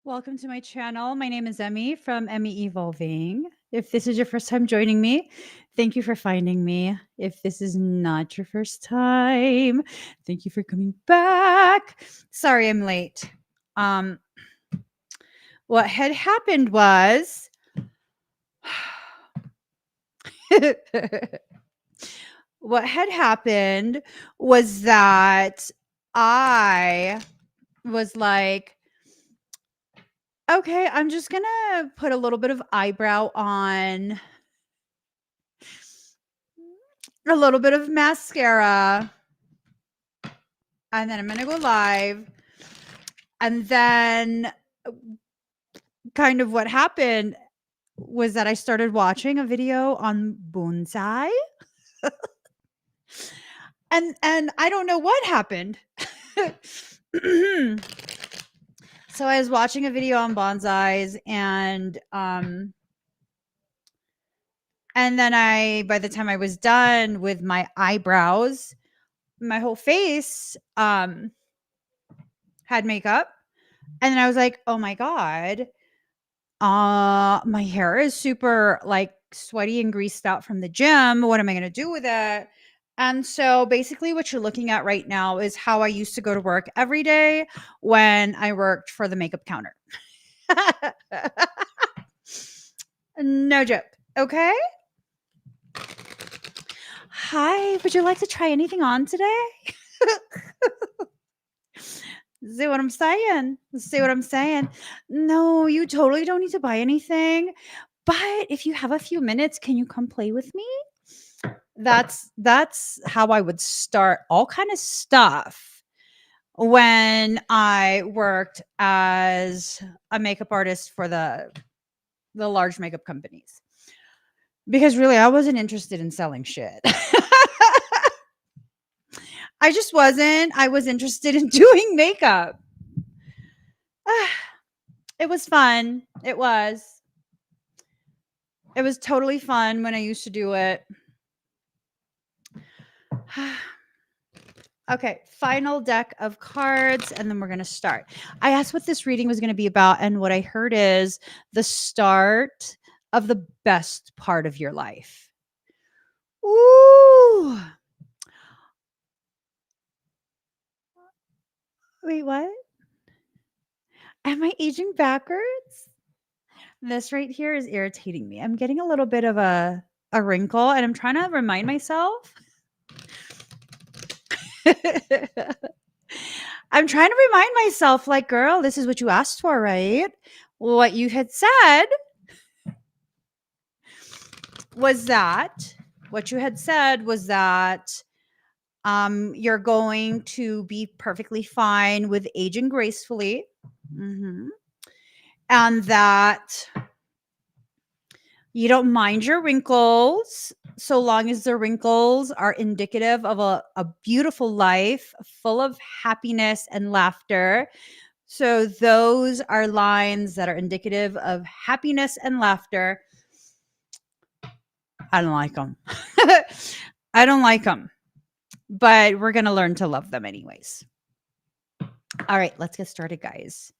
Welcome to my channel. My name is Emmy from Emmy Evolving. If this is your first time joining me, thank you for finding me. If this is not your first time, thank you for coming back. Sorry I'm late. What had happened was what had happened was that I was like, okay, I'm just gonna put a little bit of eyebrow on, a little bit of mascara, and then I'm gonna go live. And then kind of what happened was that I started watching a video on bonsai. and I don't know what happened. So I was watching a video on bonsais, and then by the time I was done with my eyebrows, my whole face had makeup. And then I was like, oh my God, my hair is super like sweaty and greased out from the gym. What am I going to do with it? And so basically what you're looking at right now is how I used to go to work every day when I worked for the makeup counter. No joke. Okay. Hi, would you like to try anything on today? See what I'm saying? See what I'm saying? No, you totally don't need to buy anything. But if you have a few minutes, can you come play with me? That's how I would start all kind of stuff when I worked as a makeup artist for the large makeup companies. Because really I wasn't interested in selling shit. I just wasn't. I was interested in doing makeup. It was fun. It was totally fun when I used to do it. Okay, final deck of cards, and then we're going to start. I asked what this reading was going to be about, and what I heard is the start of the best part of your life. Ooh. Wait, what? Am I aging backwards? This right here is irritating me. I'm getting a little bit of a wrinkle, and I'm trying to remind myself. I'm trying to remind myself, like, girl, this is what you asked for, right? What you had said was that you're going to be perfectly fine with aging gracefully. Mm-hmm. And that you don't mind your wrinkles so long as the wrinkles are indicative of a beautiful life full of happiness and laughter. So those are lines that are indicative of happiness and laughter. I don't like them. I don't like them. But we're going to learn to love them anyways. All right, let's get started, guys.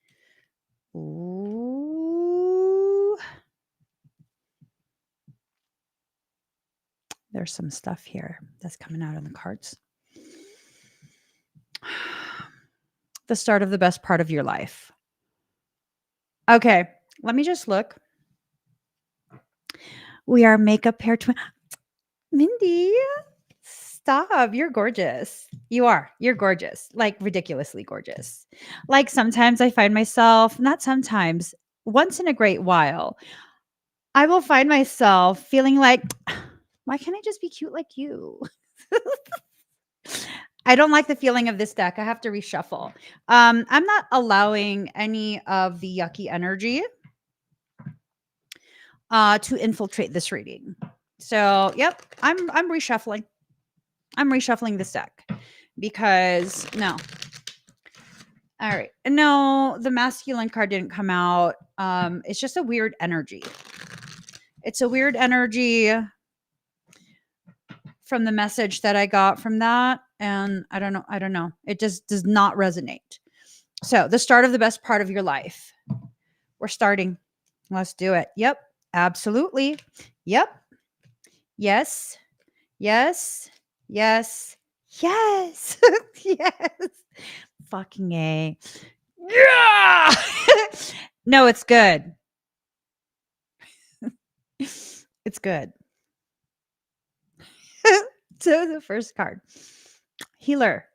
Ooh. There's some stuff here that's coming out on the cards. The start of the best part of your life. Okay, let me just look. We are makeup hair twin. Mindy, stop. You're gorgeous. You are. You're gorgeous. Like ridiculously gorgeous. Like sometimes I find myself, not sometimes, once in a great while, I will find myself feeling like, why can't I just be cute like you? I don't like the feeling of this deck. I have to reshuffle. I'm not allowing any of the yucky energy. to infiltrate this reading. So, yep, I'm reshuffling. I'm reshuffling this deck because no. All right. No, the masculine card didn't come out. It's just a weird energy. It's a weird energy from the message that I got from that. And I don't know. It just does not resonate. So, the start of the best part of your life. We're starting. Let's do it. Yep. Absolutely. Yep. Yes. Yes. Yes. Yes. Yes. Fucking A. Yeah. No, it's good. It's good. So the first card, healer.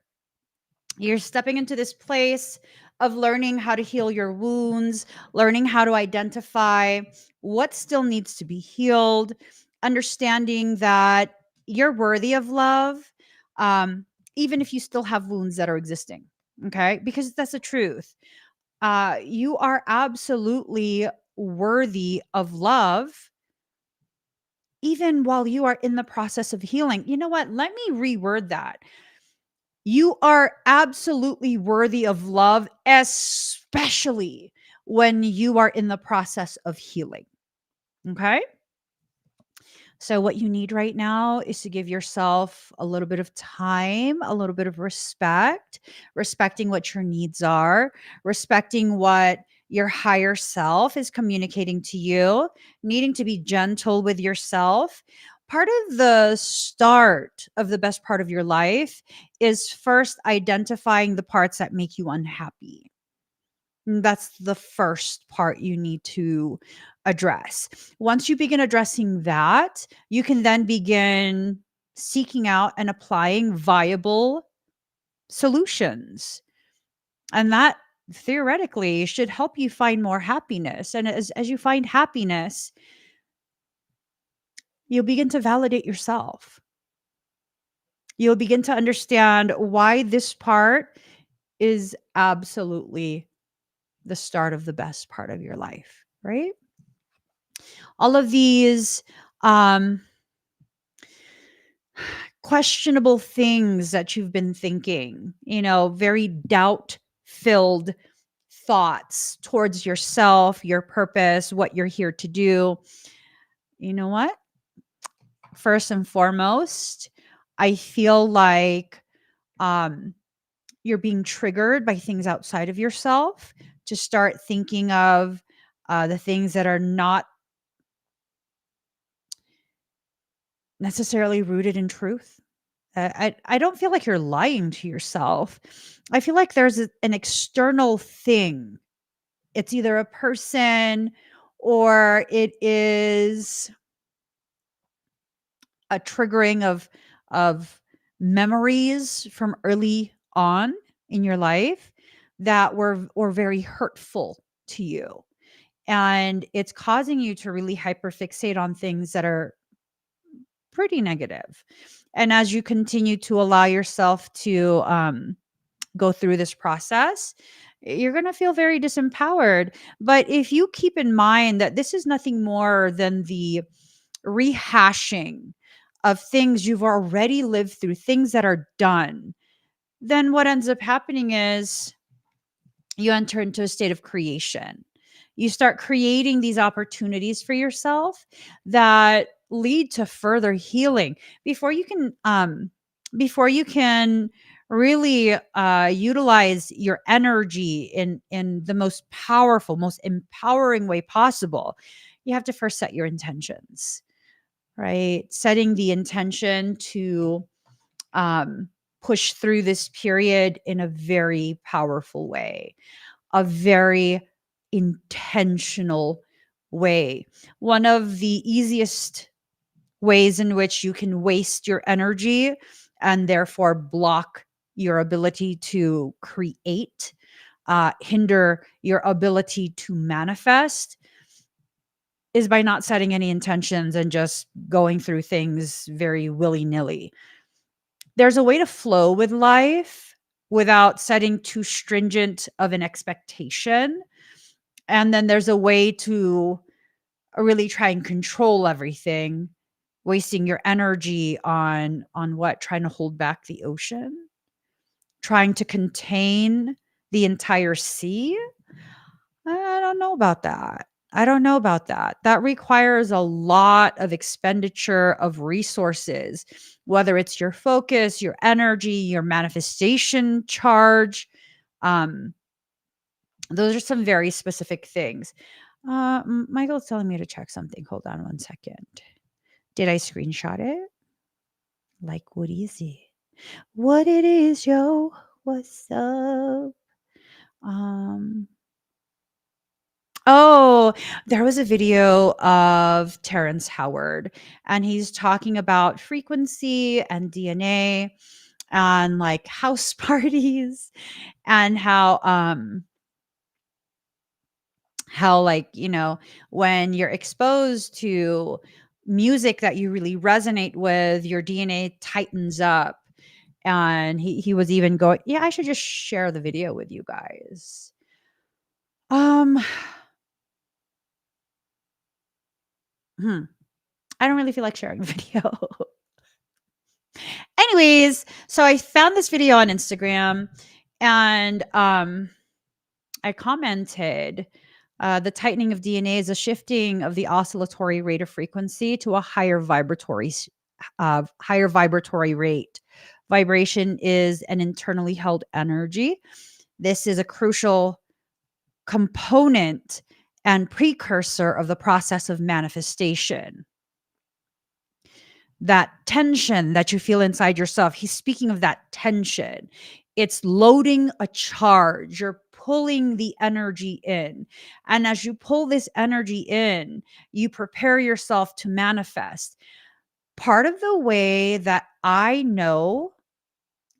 You're stepping into this place of learning how to heal your wounds, learning how to identify what still needs to be healed, understanding that you're worthy of love, even if you still have wounds that are existing. Okay. Because that's the truth. You are absolutely worthy of love, even while you are in the process of healing. You know what? Let me reword that. You are absolutely worthy of love, especially when you are in the process of healing. Okay. So, what you need right now is to give yourself a little bit of time, a little bit of respect, respecting what your needs are, respecting what your higher self is communicating to you, needing to be gentle with yourself. Part of the start of the best part of your life is first identifying the parts that make you unhappy. That's the first part you need to address. Once you begin addressing that, you can then begin seeking out and applying viable solutions. And that theoretically should help you find more happiness. And as you find happiness, you'll begin to validate yourself. You'll begin to understand why this part is absolutely the start of the best part of your life, right? All of these um, questionable things that you've been thinking, very doubt filled thoughts towards yourself, your purpose, what you're here to do. You know what? First and foremost, I feel like um, you're being triggered by things outside of yourself to start thinking of the things that are not necessarily rooted in truth. I don't feel like you're lying to yourself. I feel like there's an external thing. It's either a person or it is a triggering of memories from early on in your life that were very hurtful to you. And it's causing you to really hyperfixate on things that are pretty negative. And as you continue to allow yourself to go through this process, you're going to feel very disempowered. But if you keep in mind that this is nothing more than the rehashing of things you've already lived through, things that are done, then what ends up happening is you enter into a state of creation. You start creating these opportunities for yourself that lead to further healing before you can really utilize your energy in the most powerful, most empowering way possible. You have to first set your intentions, right? Setting the intention to um, push through this period in a very powerful way, a very intentional way. One of the easiest ways in which you can waste your energy and therefore block your ability to create, hinder your ability to manifest, is by not setting any intentions and just going through things very willy-nilly. There's a way to flow with life without setting too stringent of an expectation. And then there's a way to really try and control everything, wasting your energy on what? Trying to hold back the ocean? Trying to contain the entire sea? I don't know about that. I don't know about that. That requires a lot of expenditure of resources, whether it's your focus, your energy, your manifestation charge. Um, those are some very specific things. Michael's telling me to check something. Hold on one second. Did I screenshot it? Like, what is it? What it is, yo? What's up? Um, Oh, there was a video of Terrence Howard, and he's talking about frequency and DNA and like house parties and how like, when you're exposed to music that you really resonate with, your DNA tightens up. And he was even going, yeah, I should just share the video with you guys. Um, hmm, I don't really feel like sharing the video. Anyways, so I found this video on Instagram and I commented the tightening of DNA is a shifting of the oscillatory rate of frequency to a higher vibratory rate. Vibration is an internally held energy. This is a crucial component and precursor of the process of manifestation. That tension that you feel inside yourself. He's speaking of that tension. It's loading a charge. You're pulling the energy in. And as you pull this energy in, you prepare yourself to manifest. Part of the way that I know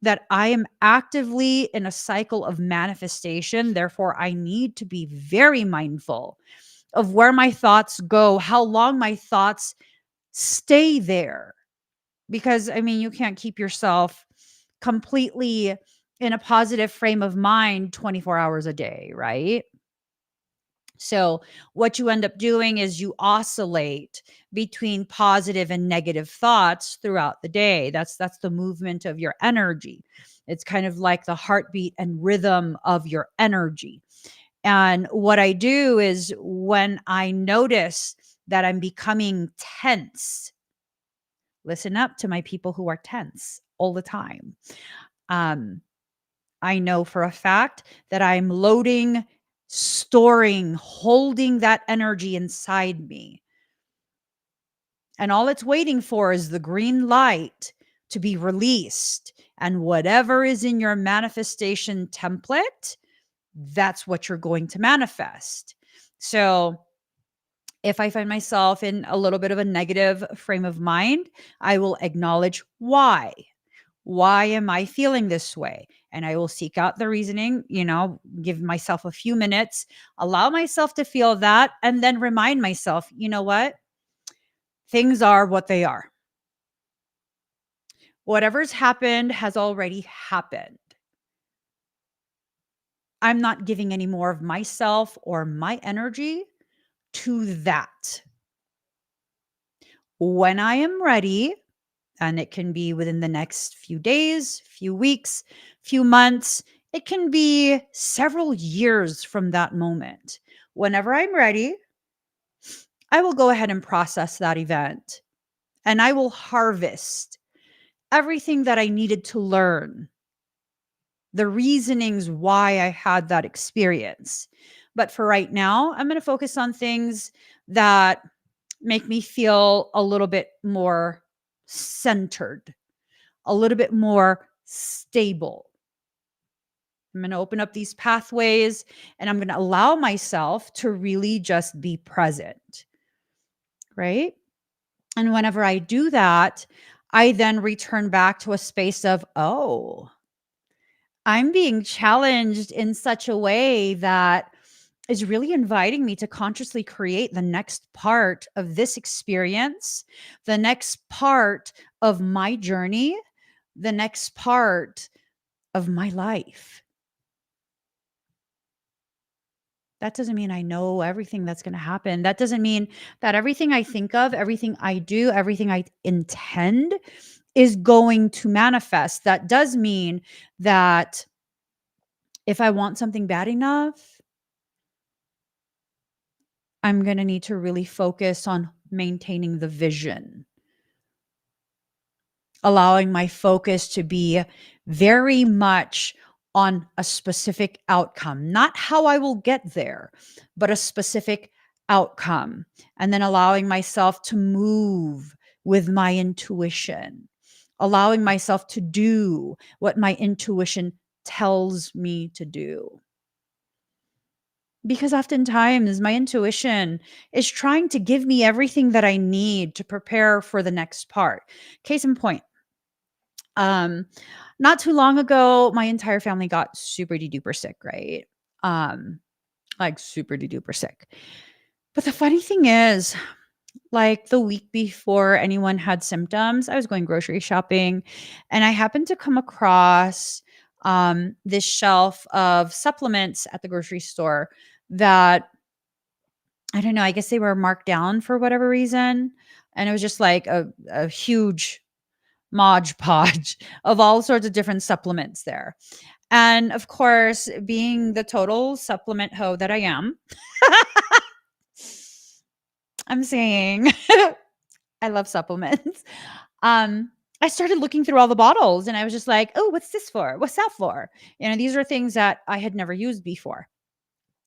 that I am actively in a cycle of manifestation, therefore, I need to be very mindful of where my thoughts go, how long my thoughts stay there, because I mean, you can't keep yourself completely in a positive frame of mind 24 hours a day, right? So what you end up doing is you oscillate between positive and negative thoughts throughout the day. That's the movement of your energy. It's kind of like the heartbeat and rhythm of your energy. And what I do is when I notice that I'm becoming tense, listen up to my people who are tense all the time. Um, I know for a fact that I'm loading, storing, holding that energy inside me. And all it's waiting for is the green light to be released. And whatever is in your manifestation template, that's what you're going to manifest. So if I find myself in a little bit of a negative frame of mind, I will acknowledge why. Why am I feeling this way? And I will seek out the reasoning, give myself a few minutes, allow myself to feel that, and then remind myself, you know what? Things are what they are. Whatever's happened has already happened. I'm not giving any more of myself or my energy to that. When I am ready, and it can be within the next few days, few weeks, few months. It can be several years from that moment. Whenever I'm ready, I will go ahead and process that event and I will harvest everything that I needed to learn, the reasonings why I had that experience. But for right now, I'm going to focus on things that make me feel a little bit more centered, a little bit more stable. I'm going to open up these pathways and I'm going to allow myself to really just be present, right? And whenever I do that, I then return back to a space of, oh, I'm being challenged in such a way that is really inviting me to consciously create the next part of this experience, the next part of my journey, the next part of my life. That doesn't mean I know everything that's going to happen. That doesn't mean that everything I think of, everything I do, everything I intend is going to manifest. That does mean that if I want something bad enough, I'm going to need to really focus on maintaining the vision, allowing my focus to be very much on a specific outcome, not how I will get there, but a specific outcome. And then allowing myself to move with my intuition, allowing myself to do what my intuition tells me to do. Because oftentimes my intuition is trying to give me everything that I need to prepare for the next part. Case in point, um, not too long ago, my entire family got super duper sick, right? Um, like super duper sick. But the funny thing is, like the week before anyone had symptoms, I was going grocery shopping and I happened to come across this shelf of supplements at the grocery store that I don't know, I guess they were marked down for whatever reason. And it was just like a huge Mod Podge of all sorts of different supplements there. And of course, being the total supplement hoe that I am, I'm saying I love supplements. I started looking through all the bottles and I was just like, oh, what's this for? What's that for? These are things that I had never used before.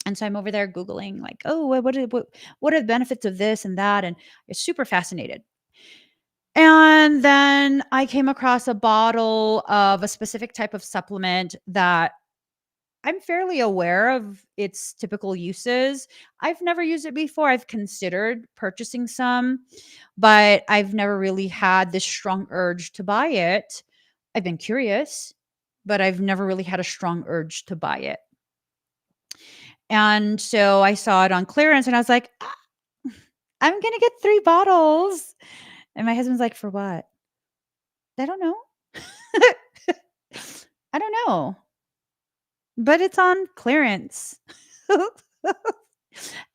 And so I'm over there Googling, like, oh, what are the benefits of this and that? And I was super fascinated. And then I came across a bottle of a specific type of supplement that I'm fairly aware of its typical uses. I've never used it before. I've considered purchasing some, but I've never really had this strong urge to buy it. I've been curious, but I've never really had a strong urge to buy it. And so I saw it on clearance and I was like, "Ah, I'm going to get 3 bottles." And my husband's like, "For what?" I don't know. I don't know, but it's on clearance. And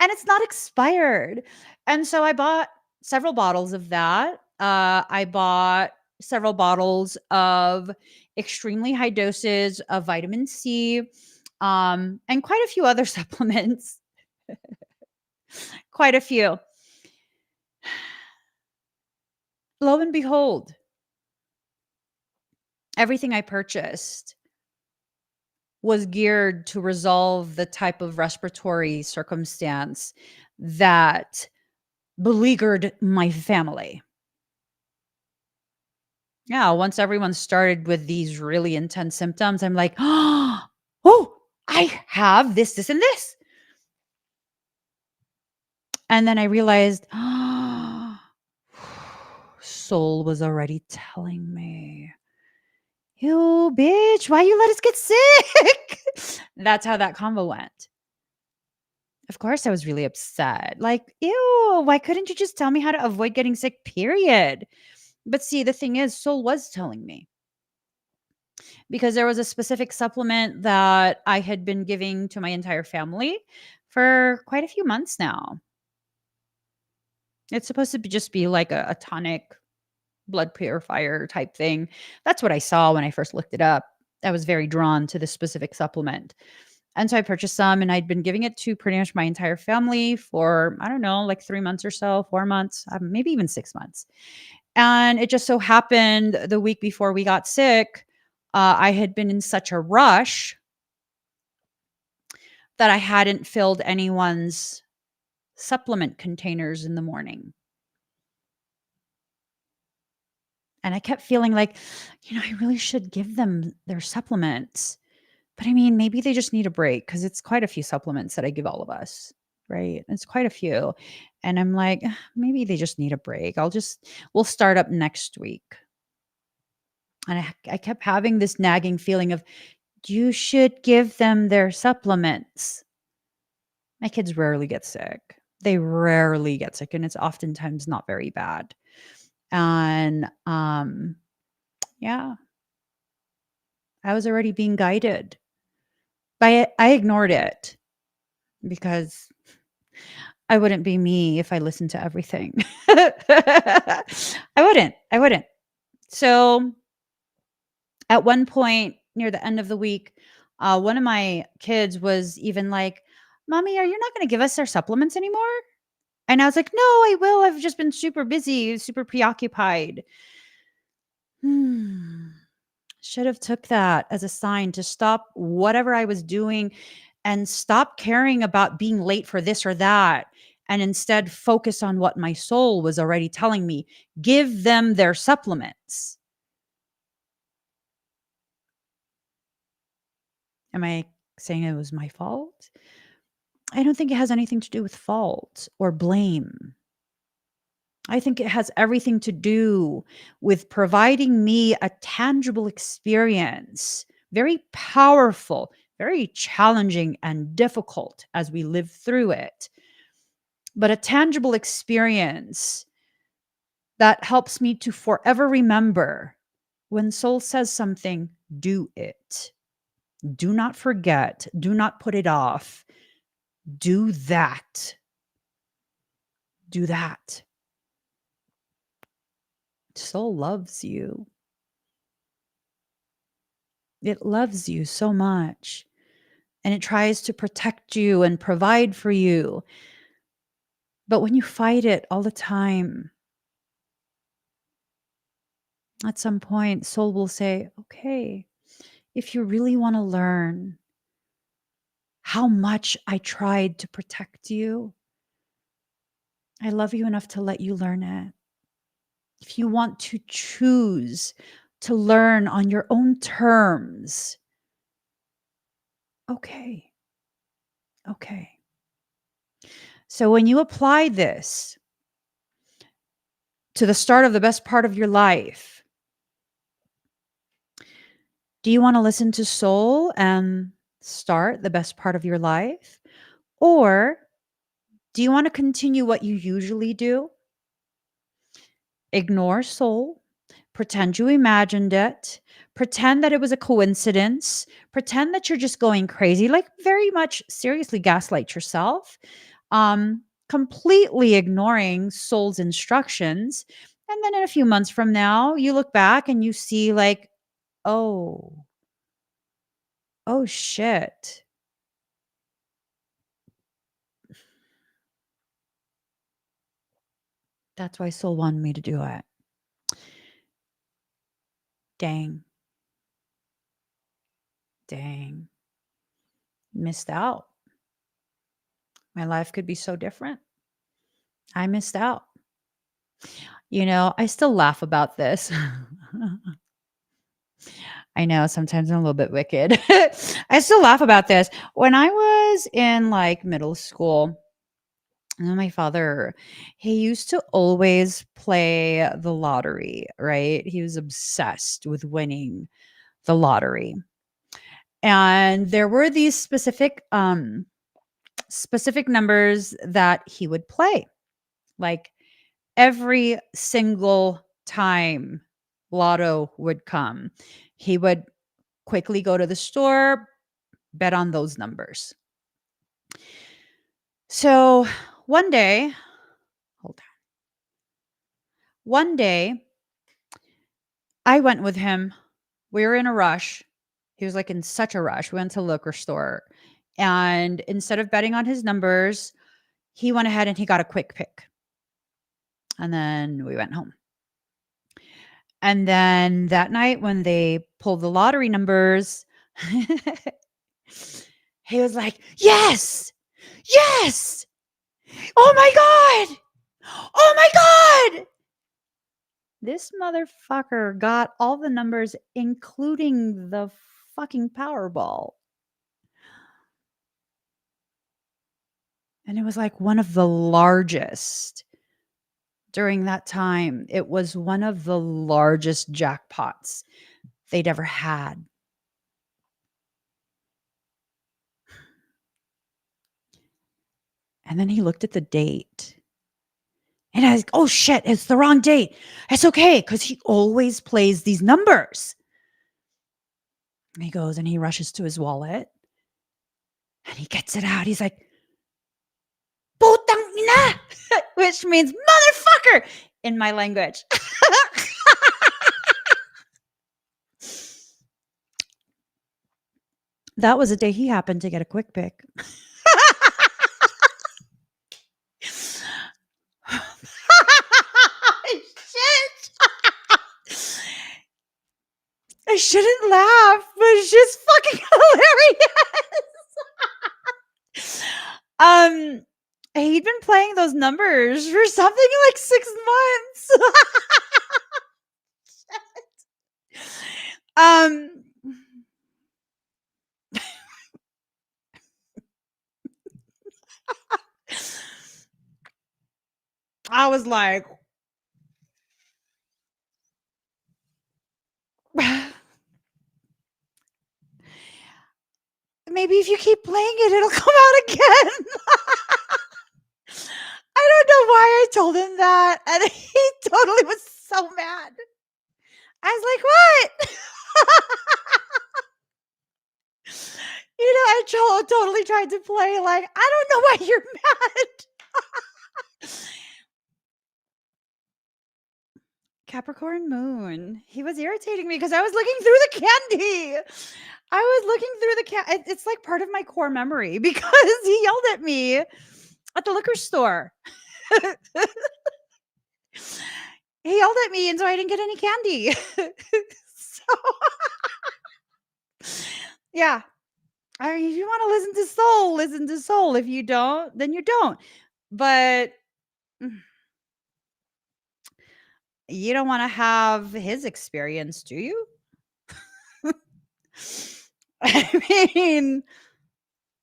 it's not expired. And so I bought several bottles of that. I bought several bottles of extremely high doses of vitamin C, and quite a few other supplements. Quite a few. Lo and behold, everything I purchased was geared to resolve the type of respiratory circumstance that beleaguered my family. Yeah, once everyone started with these really intense symptoms, I'm like, oh, I have this, this, and this. And then I realized, soul was already telling me, you bitch, why you let us get sick? That's how that convo went. Of course, I was really upset. Like, ew, why couldn't you just tell me how to avoid getting sick, period? But see, the thing is, soul was telling me because there was a specific supplement that I had been giving to my entire family for quite a few months now. It's supposed to just be like a tonic blood purifier type thing. That's what I saw when I first looked it up. I was very drawn to this specific supplement. And so I purchased some and I'd been giving it to pretty much my entire family for, I don't know, like 3 months or so, 4 months, maybe even 6 months. And it just so happened the week before we got sick, I had been in such a rush that I hadn't filled anyone's supplement containers in the morning. And I kept feeling like, I really should give them their supplements. But I mean, maybe they just need a break because it's quite a few supplements that I give all of us, right? It's quite a few. And I'm like, maybe they just need a break. We'll start up next week." And I kept having this nagging feeling of, you should give them their supplements. My kids rarely get sick. They rarely get sick, and it's oftentimes not very bad. And yeah, I was already being guided by it. I ignored it. because I wouldn't be me if I listened to everything. I wouldn't. So at one point near the end of the week, one of my kids was even like, "Mommy, are you not going to give us our supplements anymore?" And I was like, "No, I will. I've just been super busy, super preoccupied." Hmm. Should have took that as a sign to stop whatever I was doing and stop caring about being late for this or that, and instead focus on what my soul was already telling me. Give them their supplements. Am I saying it was my fault? I don't think it has anything to do with fault or blame. I think it has everything to do with providing me a tangible experience, very powerful, very challenging and difficult as we live through it, but a tangible experience that helps me to forever remember when soul says something, do it. Do not forget. Do not put it off. Do that. Do that. Soul loves you. It loves you so much. And it tries to protect you and provide for you. But when you fight it all the time, at some point, soul will say, okay, if you really want to learn how much I tried to protect you, I love you enough to let you learn it. If you want to choose to learn on your own terms, okay. Okay. So when you apply this to the start of the best part of your life, do you want to listen to soul and start the best part of your life? Or do you want to continue what you usually do? Ignore soul, pretend you imagined it, pretend that it was a coincidence, pretend that you're just going crazy, like very much seriously gaslight yourself, completely ignoring soul's instructions. And then in a few months from now, you look back and you see, like, oh, oh shit. That's why soul wanted me to do it. Dang, dang, missed out. My life could be so different. I missed out. I still laugh about this. I know sometimes I'm a little bit wicked. I still laugh about this. When I was in like middle school, my father, he used to always play the lottery, right? He was obsessed with winning the lottery. And there were these specific numbers that he would play. Like every single time lotto would come, he would quickly go to the store, bet on those numbers. So one day, hold on. One day, I went with him. We were in a rush. He was like in such a rush. We went to the liquor store. And instead of betting on his numbers, he went ahead and he got a quick pick. And then we went home. And then that night when they pulled the lottery numbers, he was like, yes, yes. Oh my God. Oh my God. This motherfucker got all the numbers, including the fucking Powerball. And it was like one of the largest during that time. It was one of the largest jackpots they'd ever had. And then he looked at the date. And I was like, oh shit, it's the wrong date. It's okay, because he always plays these numbers. And he goes and he rushes to his wallet and he gets it out. He's like, which means motherfucker in my language. That was a day he happened to get a quick pick. Shit. I shouldn't laugh, but it's just fucking hilarious. He'd been playing those numbers for something like 6 months. I was like, maybe if you keep playing it, it'll come out again. I don't know why I told him that. And he totally was so mad. I was like, what? I totally tried to play like, I don't know why you're mad. Capricorn moon. He was irritating me because I was looking through the candy. I was looking through the candy. It's like part of my core memory because he yelled at me at the liquor store. He yelled at me, and so I didn't get any candy. So, yeah. I mean, if you want to listen to soul, listen to soul. If you don't, then you don't. But you don't want to have his experience, do you? I mean,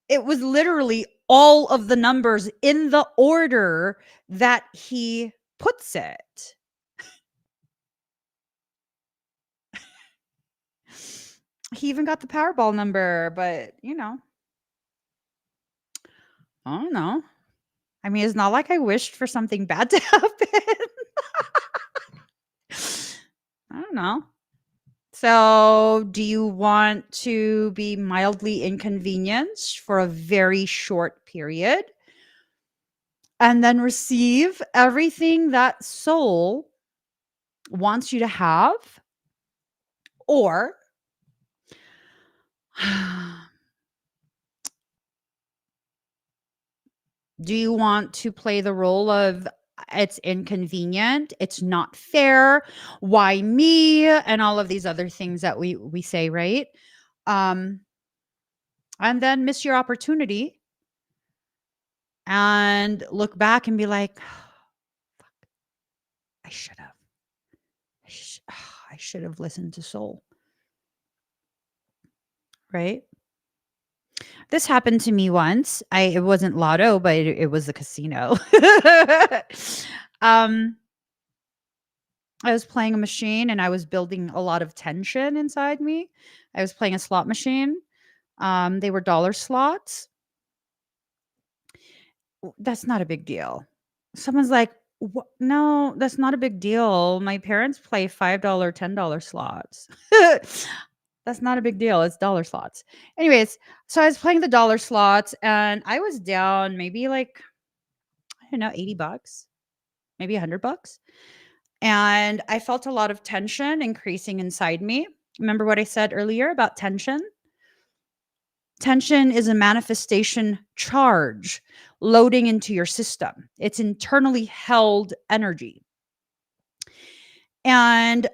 it was literally all of the numbers in the order that he puts it. He even got the Powerball number, but I don't know. I mean, it's not like I wished for something bad to happen. I don't know. So, do you want to be mildly inconvenienced for a very short period and then receive everything that soul wants you to have? Or do you want to play the role of it's inconvenient, it's not fair, why me, and all of these other things that we say, right? And then miss your opportunity and look back and be like, fuck, I should have. I should have listened to soul. Right? This happened to me once. It wasn't lotto, but it was a casino. I was playing a machine and I was building a lot of tension inside me. I was playing a slot machine. They were dollar slots. That's not a big deal. Someone's like, no, that's not a big deal. My parents play $5, $10 slots. That's not a big deal. It's dollar slots. Anyways, so I was playing the dollar slots and I was down maybe like, I don't know, $80, maybe $100. And I felt a lot of tension increasing inside me. Remember what I said earlier about tension? Tension is a manifestation charge loading into your system. It's internally held energy. And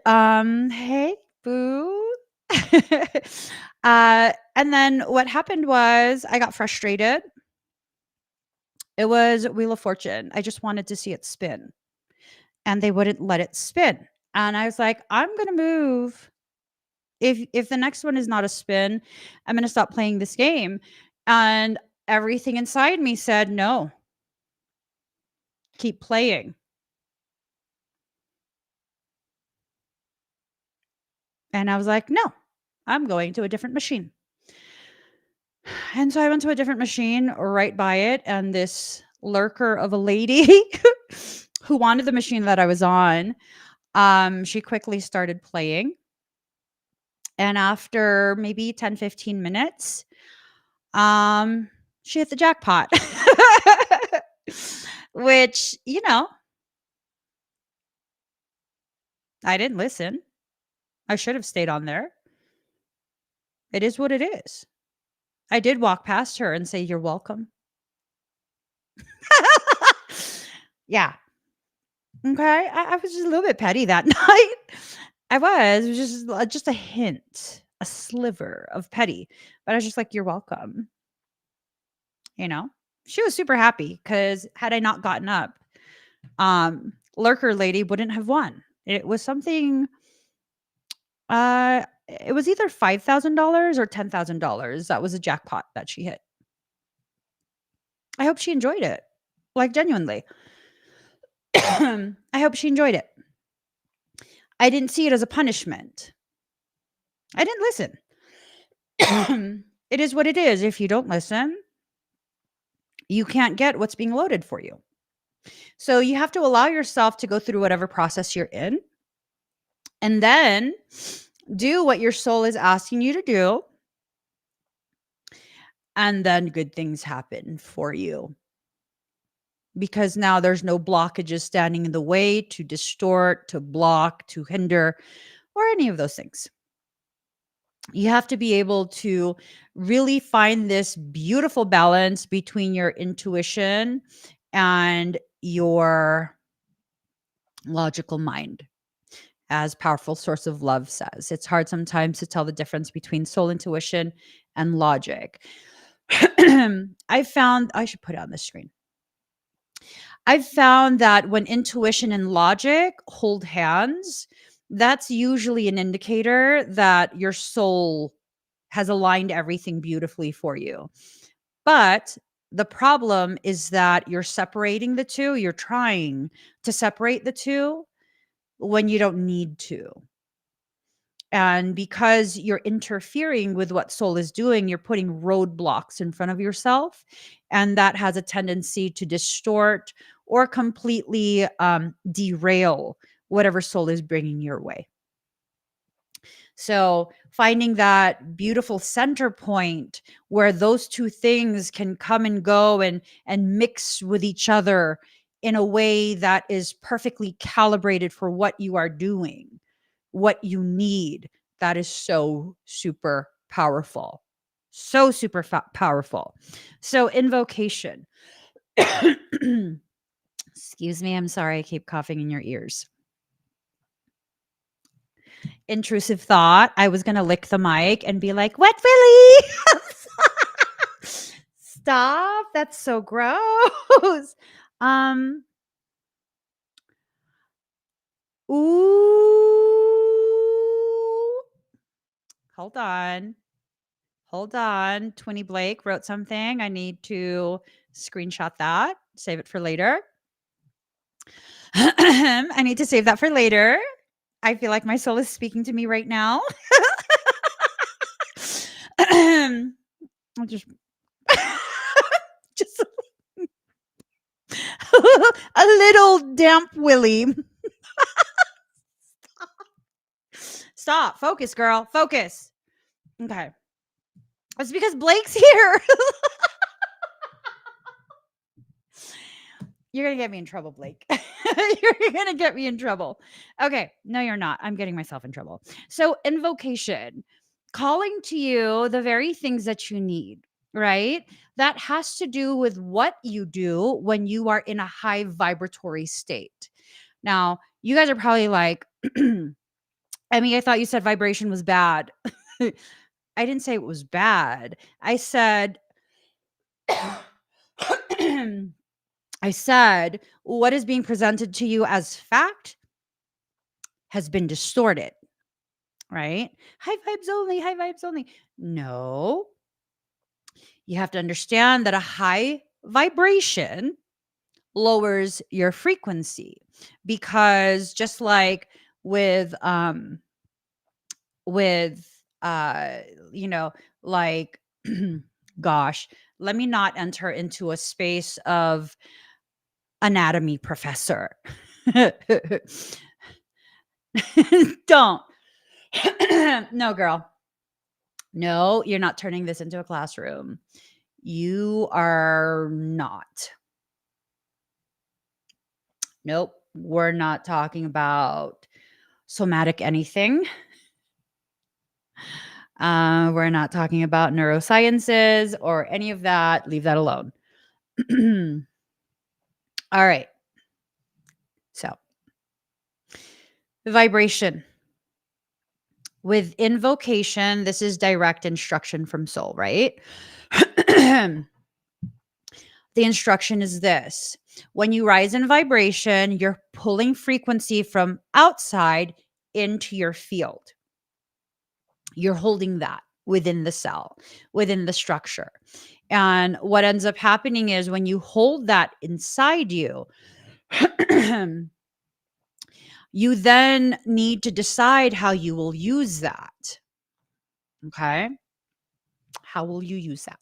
hey, boo. And then what happened was I got frustrated. It was Wheel of Fortune. I just wanted to see it spin. And they wouldn't let it spin. And I was like, I'm going to move. If the next one is not a spin, I'm going to stop playing this game. And everything inside me said, no, keep playing. And I was like, no, I'm going to a different machine. And so I went to a different machine right by it. And this lurker of a lady who wanted the machine that I was on, she quickly started playing. And after maybe 10, 15 minutes, she hit the jackpot. which, I didn't listen. I should have stayed on there. It is what it is. I did walk past her and say, "You're welcome." Yeah. Okay. I was just a little bit petty that night. I was. It was just a hint, a sliver of petty. But I was just like, "You're welcome." You know? She was super happy because had I not gotten up, Lurker Lady wouldn't have won. It was something it was either $5,000 or $10,000. That was a jackpot that she hit. I hope she enjoyed it. Like genuinely. I hope she enjoyed it. I didn't see it as a punishment. I didn't listen. It is what it is. If you don't listen, you can't get what's being loaded for you. So you have to allow yourself to go through whatever process you're in and then do what your soul is asking you to do. And then good things happen for you. Because now there's no blockages standing in the way to distort, to block, to hinder, or any of those things. You have to be able to really find this beautiful balance between your intuition and your logical mind. As Powerful Source of Love says, it's hard sometimes to tell the difference between soul intuition and logic. I found I should put it on the screen. I've found that when intuition and logic hold hands, that's usually an indicator that your soul has aligned everything beautifully for you. But the problem is that you're separating the two, you're trying to separate the two when you don't need to. And because you're interfering with what soul is doing, you're putting roadblocks in front of yourself. And that has a tendency to distort or completely derail whatever soul is bringing your way. So finding that beautiful center point where those two things can come and go and mix with each other in a way that is perfectly calibrated for what you are doing, what you need, that is so super powerful. So super powerful. So invocation. Excuse me, I'm sorry I keep coughing in your ears. Intrusive thought. I was going to lick the mic and be like, "Wet Willy." Stop. That's so gross. Ooh. Hold on. Hold on. Twinny Blake wrote something. I need to screenshot that, save it for later. I need to save that for later. I feel like my soul is speaking to me right now. I'll just just a little damp willy. Stop. Focus, girl. Focus. Okay. It's because Blake's here. You're going to get me in trouble, Blake. You're going to get me in trouble. Okay. No, you're not. I'm getting myself in trouble. So, invocation, calling to you the very things that you need, right? That has to do with what you do when you are in a high vibratory state. Now, you guys are probably like, I mean, I thought you said vibration was bad. I didn't say it was bad. I said, I said, what is being presented to you as fact has been distorted, right? High vibes only, high vibes only. No, you have to understand that a high vibration lowers your frequency because just like with you know, like gosh, let me not enter into a space of anatomy professor. Don't. No, girl. No, you're not turning this into a classroom. You are not. Nope. We're not talking about somatic anything. We're not talking about neurosciences or any of that. Leave that alone. All right. So, vibration. With invocation, this is direct instruction from soul, right? The instruction is this: when you rise in vibration, you're pulling frequency from outside into your field. You're holding that within the cell, within the structure. And what ends up happening is when you hold that inside you, you then need to decide how you will use that. Okay. How will you use that?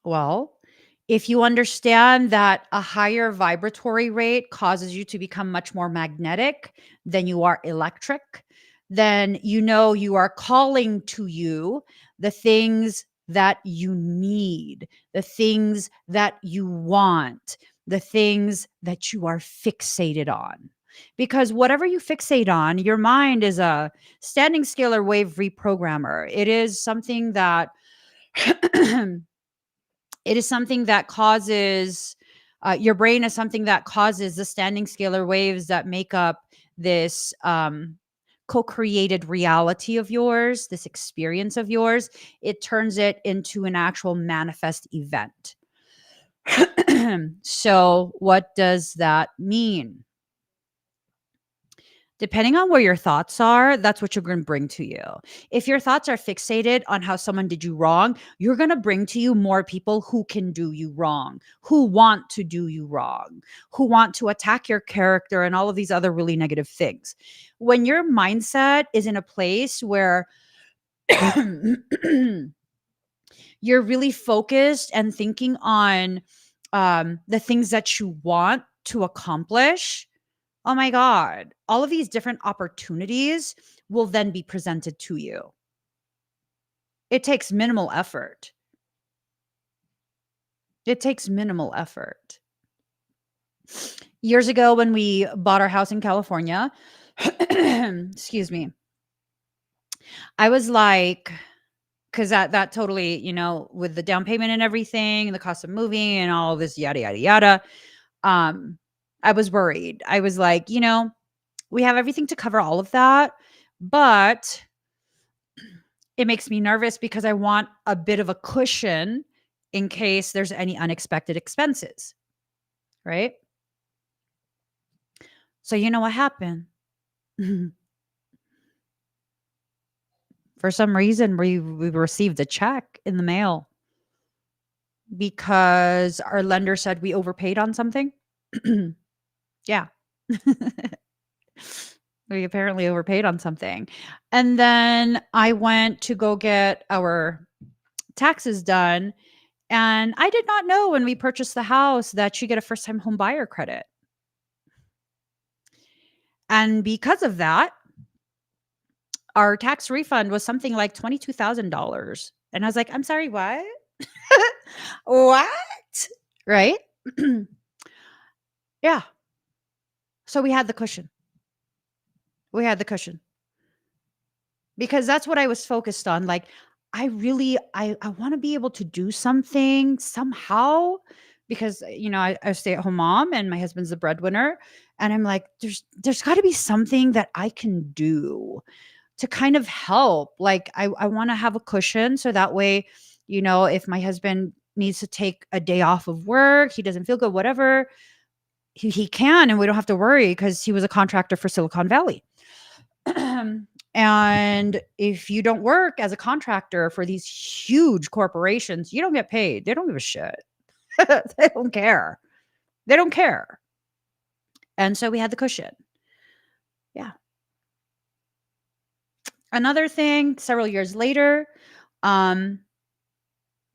Well, if you understand that a higher vibratory rate causes you to become much more magnetic than you are electric, then you know you are calling to you the things that you need, the things that you want, the things that you are fixated on. Because whatever you fixate on, your mind is a standing scalar wave reprogrammer. It is something that it is something that causes your brain is something that causes the standing scalar waves that make up this co-created reality of yours, this experience of yours. It turns it into an actual manifest event. So what does that mean? Depending on where your thoughts are, that's what you're going to bring to you. If your thoughts are fixated on how someone did you wrong, you're going to bring to you more people who can do you wrong, who want to do you wrong, who want to attack your character and all of these other really negative things. When your mindset is in a place where you're really focused and thinking on the things that you want to accomplish, oh my God, all of these different opportunities will then be presented to you. It takes minimal effort. It takes minimal effort. Years ago, when we bought our house in California, excuse me, I was like, because that totally, with the down payment and everything, and the cost of moving and all of this yada, yada, yada, I was worried. I was like, we have everything to cover all of that, but it makes me nervous because I want a bit of a cushion in case there's any unexpected expenses, right? So you know what happened? For some reason, we received a check in the mail because our lender said we overpaid on something. Yeah. We apparently overpaid on something. And then I went to go get our taxes done. And I did not know when we purchased the house that you get a first time home buyer credit. And because of that, our tax refund was something like $22,000. And I was like, I'm sorry, what? What? Right? Yeah. So we had the cushion. We had the cushion because that's what I was focused on. Like, I want to be able to do something somehow because, I stay at home mom and my husband's the breadwinner. And I'm like, there's got to be something that I can do to kind of help. Like, I want to have a cushion so that way, if my husband needs to take a day off of work, he doesn't feel good, whatever, he can, and we don't have to worry because he was a contractor for Silicon Valley. And if you don't work as a contractor for these huge corporations, you don't get paid. They don't give a shit. They don't care. They don't care. And so we had the cushion. Yeah. Another thing, several years later, I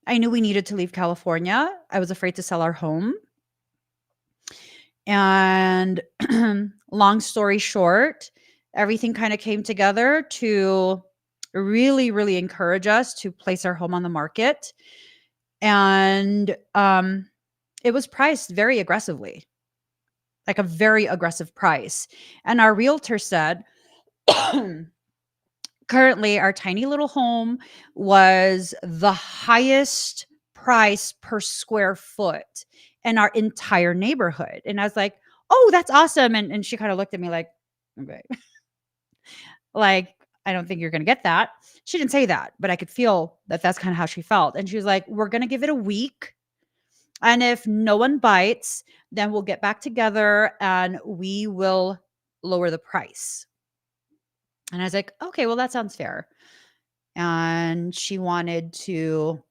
knew we needed to leave California. I was afraid to sell our home. And long story short, everything kind of came together to really, really encourage us to place our home on the market. And it was priced very aggressively, like a very aggressive price. And our realtor said, currently, our tiny little home was the highest price per square foot in our entire neighborhood. And I was like, oh, that's awesome. And she kind of looked at me like, okay, like, I don't think you're going to get that. She didn't say that, but I could feel that that's kind of how she felt. And she was like, we're going to give it a week. And if no one bites, then we'll get back together and we will lower the price. And I was like, okay, well, that sounds fair. And she wanted to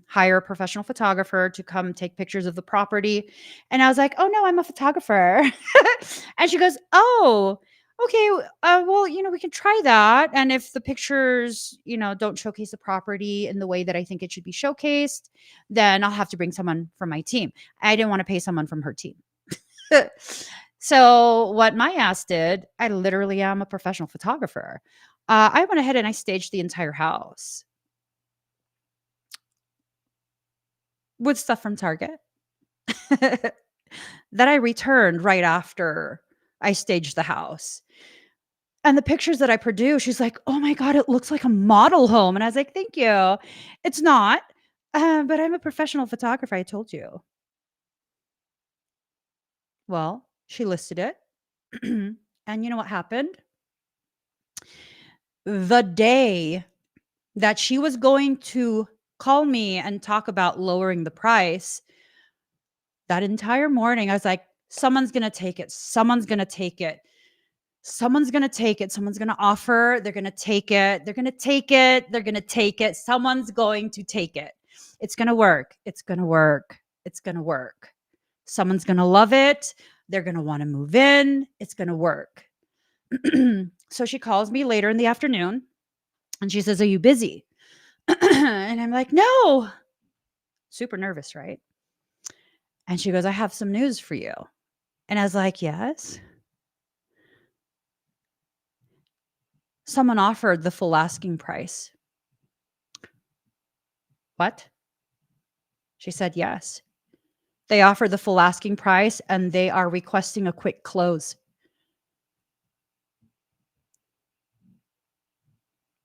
hire a professional photographer to come take pictures of the property. And I was like, oh, no, I'm a photographer. And she goes, oh, okay. Well, we can try that. And if the pictures, don't showcase the property in the way that I think it should be showcased, then I'll have to bring someone from my team. I didn't want to pay someone from her team. So what my ass did, I literally am a professional photographer. I went ahead and I staged the entire house with stuff from Target that I returned right after I staged the house. And the pictures that I produced, she's like, oh my God, it looks like a model home. And I was like, thank you. It's not, but I'm a professional photographer. I told you. Well, she listed it. And you know what happened? The day that she was going to call me and talk about lowering the price, that entire morning, I was like, someone's going to take it. Someone's going to take it. Someone's going to take it. Someone's going to offer. They're going to take it. They're going to take it. They're going to take it. Someone's going to take it. It's going to work. It's going to work. It's going to work. Someone's going to love it. They're going to want to move in. It's going to work. So she calls me later in the afternoon and she says, are you busy? And I'm like, no. Super nervous, right? And she goes, I have some news for you. And I was like, yes. Someone offered the full asking price. What? She said, yes. They offered the full asking price and they are requesting a quick close.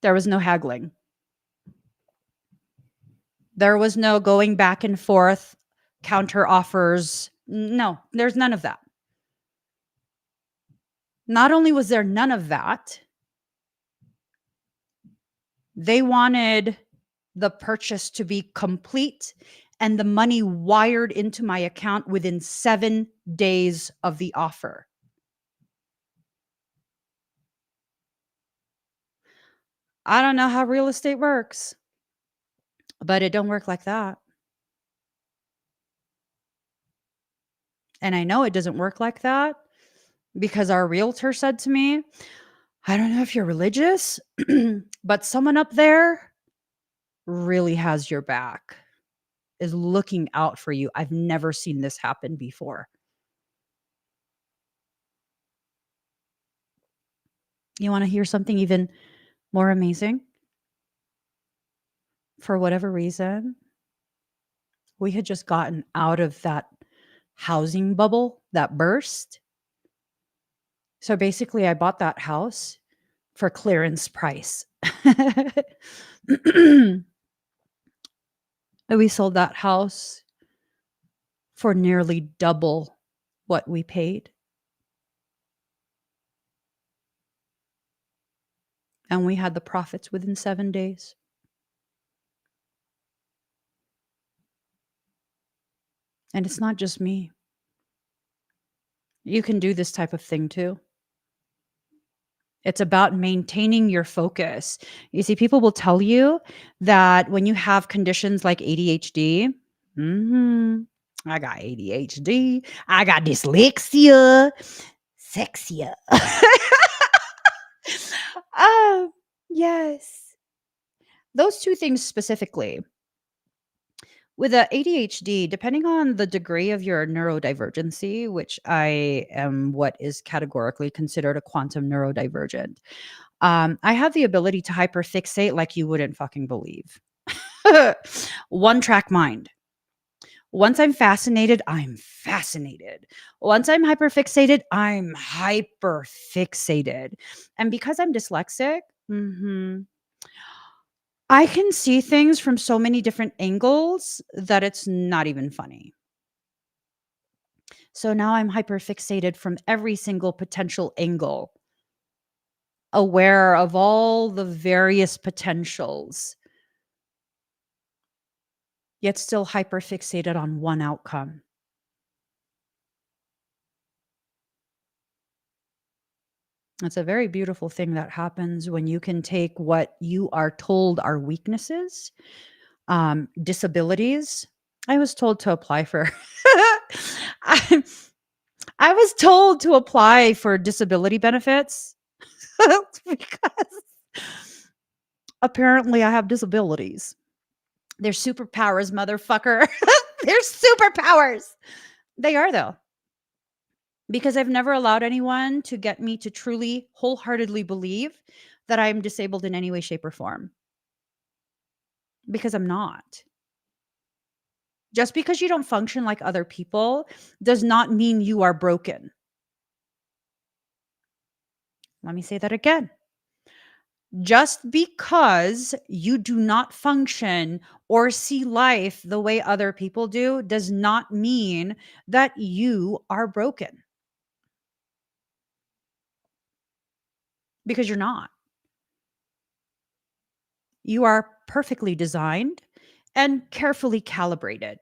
There was no haggling. There was no going back and forth, counter offers. No, there's none of that. Not only was there none of that, they wanted the purchase to be complete and the money wired into my account within 7 days of the offer. I don't know how real estate works, but it don't work like that. And I know it doesn't work like that because our realtor said to me, I don't know if you're religious, but someone up there really has your back, is looking out for you. I've never seen this happen before. You want to hear something even more amazing? For whatever reason, we had just gotten out of that housing bubble that burst. So basically, I bought that house for clearance price. We sold that house for nearly double what we paid. And we had the profits within 7 days. And it's not just me. You can do this type of thing too. It's about maintaining your focus. You see, people will tell you that when you have conditions like ADHD, I got ADHD, I got dyslexia, sexia. Yes. Those two things specifically. With a ADHD, depending on the degree of your neurodivergency, which I am what is categorically considered a quantum neurodivergent, I have the ability to hyperfixate like you wouldn't fucking believe. One track mind. Once I'm fascinated, I'm fascinated. Once I'm hyperfixated, I'm hyperfixated. And because I'm dyslexic, I can see things from so many different angles that it's not even funny. So now I'm hyperfixated from every single potential angle, aware of all the various potentials, yet still hyperfixated on one outcome. It's a very beautiful thing that happens when you can take what you are told are weaknesses, disabilities. I was told to apply for I, I was told to apply for disability benefits because apparently I have disabilities. They're superpowers, motherfucker. They're superpowers. They are, though, because I've never allowed anyone to get me to truly, wholeheartedly believe that I'm disabled in any way, shape, or form, because I'm not. Just because you don't function like other people does not mean you are broken. Let me say that again. Just because you do not function or see life the way other people do does not mean that you are broken, because you're not. You are perfectly designed and carefully calibrated.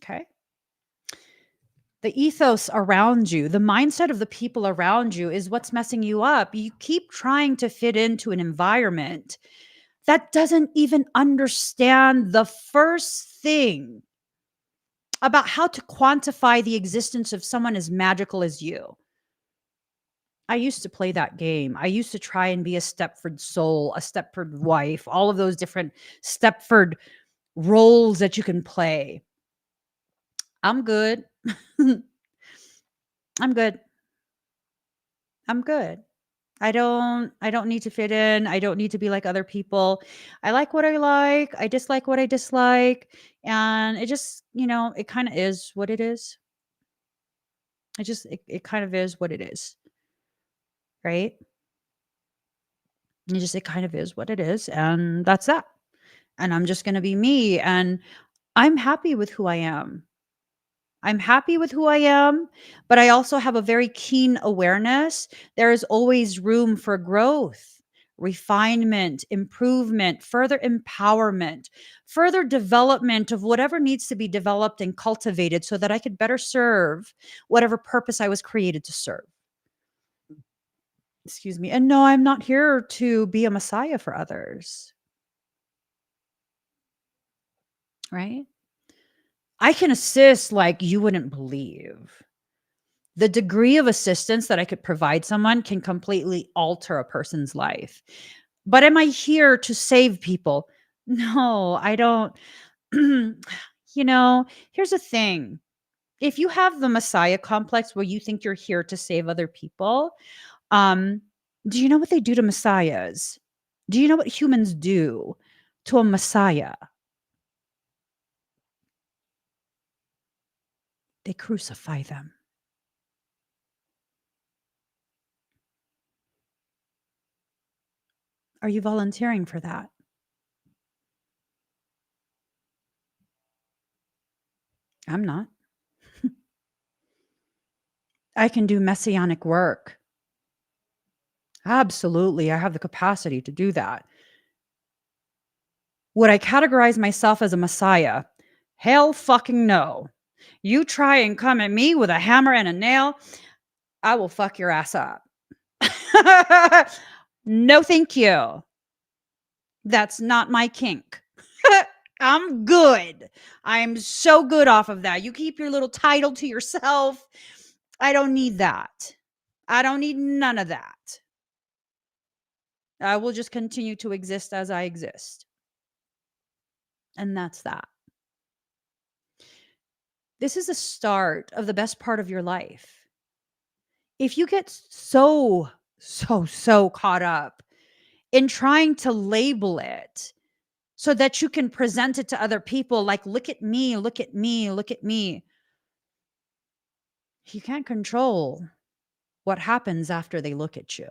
Okay. The ethos around you, the mindset of the people around you is what's messing you up. You keep trying to fit into an environment that doesn't even understand the first thing about how to quantify the existence of someone as magical as you. I used to play that game. I used to try and be a Stepford soul, a Stepford wife, all of those different Stepford roles that you can play. I'm good. I'm good. I'm good. I don't need to fit in. I don't need to be like other people. I like what I like. I dislike what I dislike. And it just, it kind of is what it is. It kind of is what it is. Right? It kind of is what it is. And that's that. And I'm just going to be me. And I'm happy with who I am. I'm happy with who I am, but I also have a very keen awareness. There is always room for growth, refinement, improvement, further empowerment, further development of whatever needs to be developed and cultivated so that I could better serve whatever purpose I was created to serve. Excuse me. And no, I'm not here to be a messiah for others, right? I can assist like you wouldn't believe. The degree of assistance that I could provide someone can completely alter a person's life. But am I here to save people? No, I don't. Here's the thing. If you have the Messiah complex where you think you're here to save other people, um, do you know what they do to messiahs? Do you know what humans do to a messiah? They crucify them. Are you volunteering for that? I'm not. I can do messianic work. Absolutely. I have the capacity to do that. Would I categorize myself as a messiah? Hell fucking no. You try and come at me with a hammer and a nail, I will fuck your ass up. No, thank you. That's not my kink. I'm good. I'm so good off of that. You keep your little title to yourself. I don't need that. I don't need none of that. I will just continue to exist as I exist. And that's that. This is the start of the best part of your life. if you get so caught up in trying to label it so that you can present it to other people like, look at me, look at me, look at me. You can't control what happens after they look at you.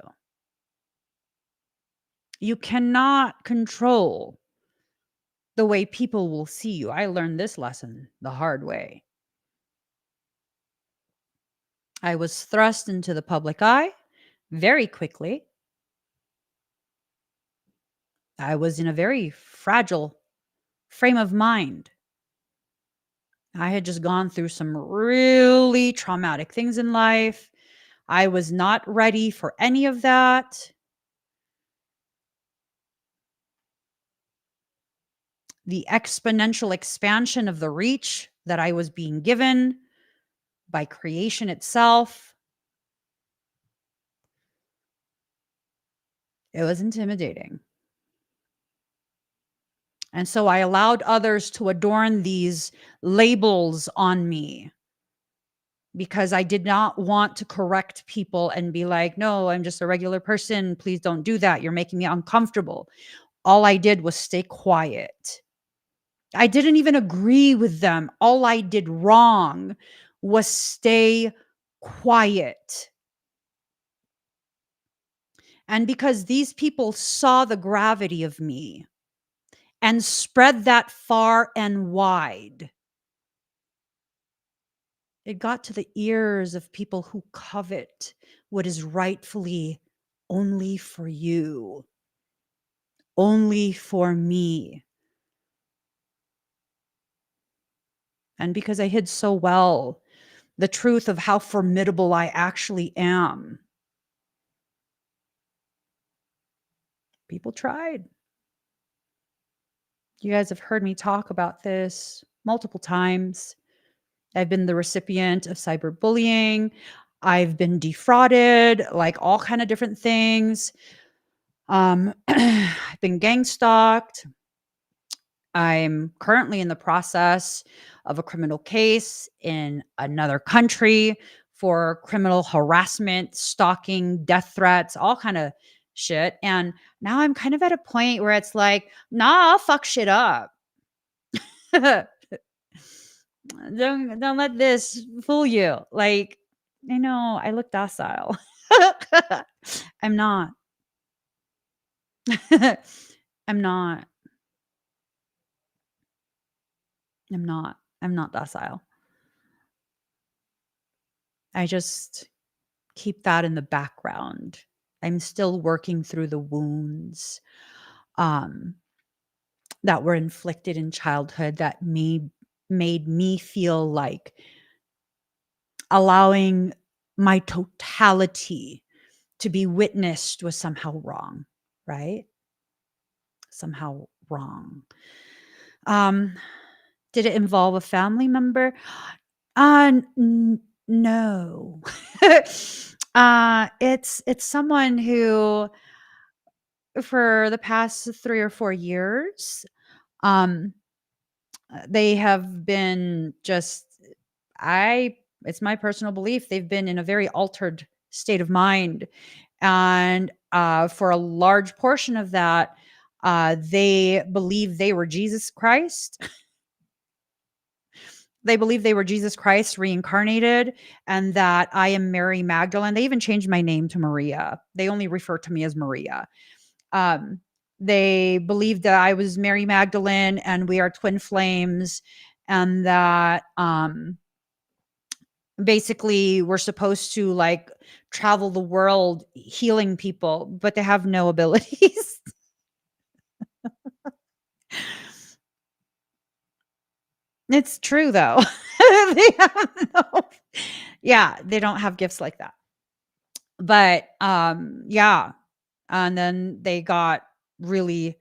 You cannot control the way people will see you. I learned this lesson the hard way. I was thrust into the public eye very quickly. I was in a very fragile frame of mind. I had just gone through some really traumatic things in life. I was not ready for any of that. The exponential expansion of the reach that I was being given by creation itself, it was intimidating. And so I allowed others to adorn these labels on me because I did not want to correct people and be like, no, I'm just a regular person. Please don't do that. You're making me uncomfortable. All I did was stay quiet. I didn't even agree with them. All I did wrong was stay quiet. And because these people saw the gravity of me and spread that far and wide, it got to the ears of people who covet what is rightfully only for you, only for me. And because I hid so well the truth of how formidable I actually am, people tried. You guys have heard me talk about this multiple times. I've been the recipient of cyberbullying. I've been defrauded, like all kind of different things. I've been gang stalked. I'm currently in the process of a criminal case in another country for criminal harassment, stalking, death threats, all kind of shit. And now I'm kind of at a point where it's like, nah, I'll fuck shit up. Don't let this fool you. Like, I know I look docile. I'm not. I'm not. I'm not. I'm not docile. I just keep that in the background. I'm still working through the wounds um, that were inflicted in childhood that made me feel like allowing my totality to be witnessed was somehow wrong, right? Somehow wrong. Um, did it involve a family member? No. It's someone who for the past 3 or 4 years, um, they have been just I it's my personal belief they've been in a very altered state of mind, and, for a large portion of that, they believe they were Jesus Christ. They believe they were Jesus Christ reincarnated and that I am Mary Magdalene. They even changed my name to Maria. They only refer to me as Maria. Um, they believed that I was Mary Magdalene and we are twin flames, and that basically we're supposed to like travel the world healing people, but they have no abilities. It's true though. They have no, yeah, they don't have gifts like that. But yeah, and then they got really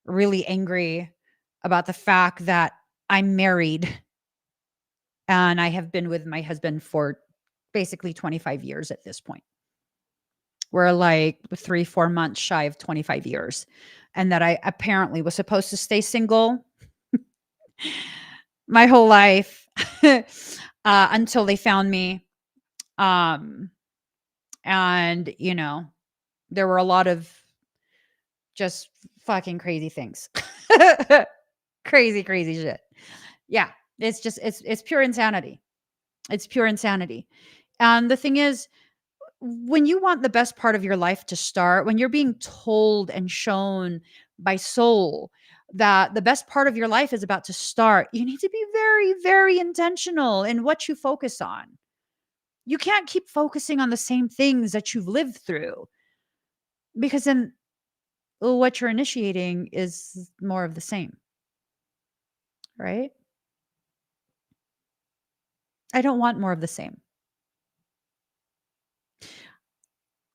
really angry about the fact that I'm married and I have been with my husband for basically 25 years at this point. We're like 3-4 months shy of 25 years, and that I apparently was supposed to stay single my whole life until they found me. Um And, there were a lot of just fucking crazy things. Crazy, crazy shit. Yeah. It's pure insanity. It's pure insanity. And the thing is, when you want the best part of your life to start, when you're being told and shown by soul that the best part of your life is about to start, you need to be very, very intentional in what you focus on. You can't keep focusing on the same things that you've lived through, because then what you're initiating is more of the same, right? I don't want more of the same.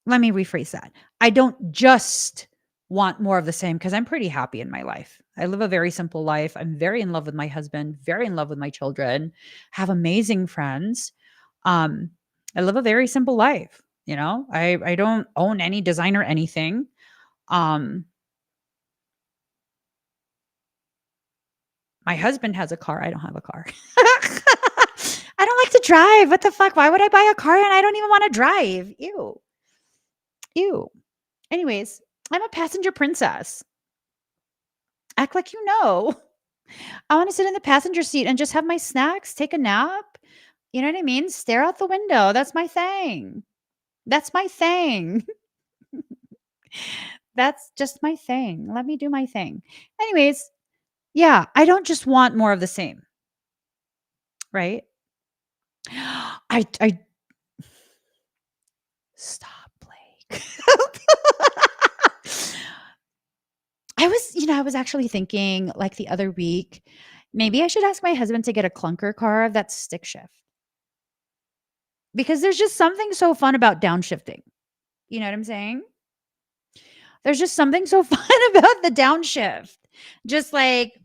Let me rephrase that. I don't just want more of the same, because I'm pretty happy in my life. I live a very simple life. I'm very in love with my husband, very in love with my children, have amazing friends. Um, I live a very simple life. I don't own any designer anything. Um, my husband has a car. I don't have a car. I don't like to drive. What the fuck? Why would I buy a car and I don't even want to drive? Ew. Ew. Anyways, I'm a passenger princess. Act like you know. I want to sit in the passenger seat and just have my snacks, take a nap. You know what I mean? Stare out the window. That's my thing. That's my thing. That's just my thing. Let me do my thing. Anyways, yeah, I don't just want more of the same, right? I stop, Blake. I was actually thinking, like, the other week, maybe I should ask my husband to get a clunker car that's stick shift, because there's just something so fun about downshifting. You know what I'm saying? There's just something so fun about the downshift. Just like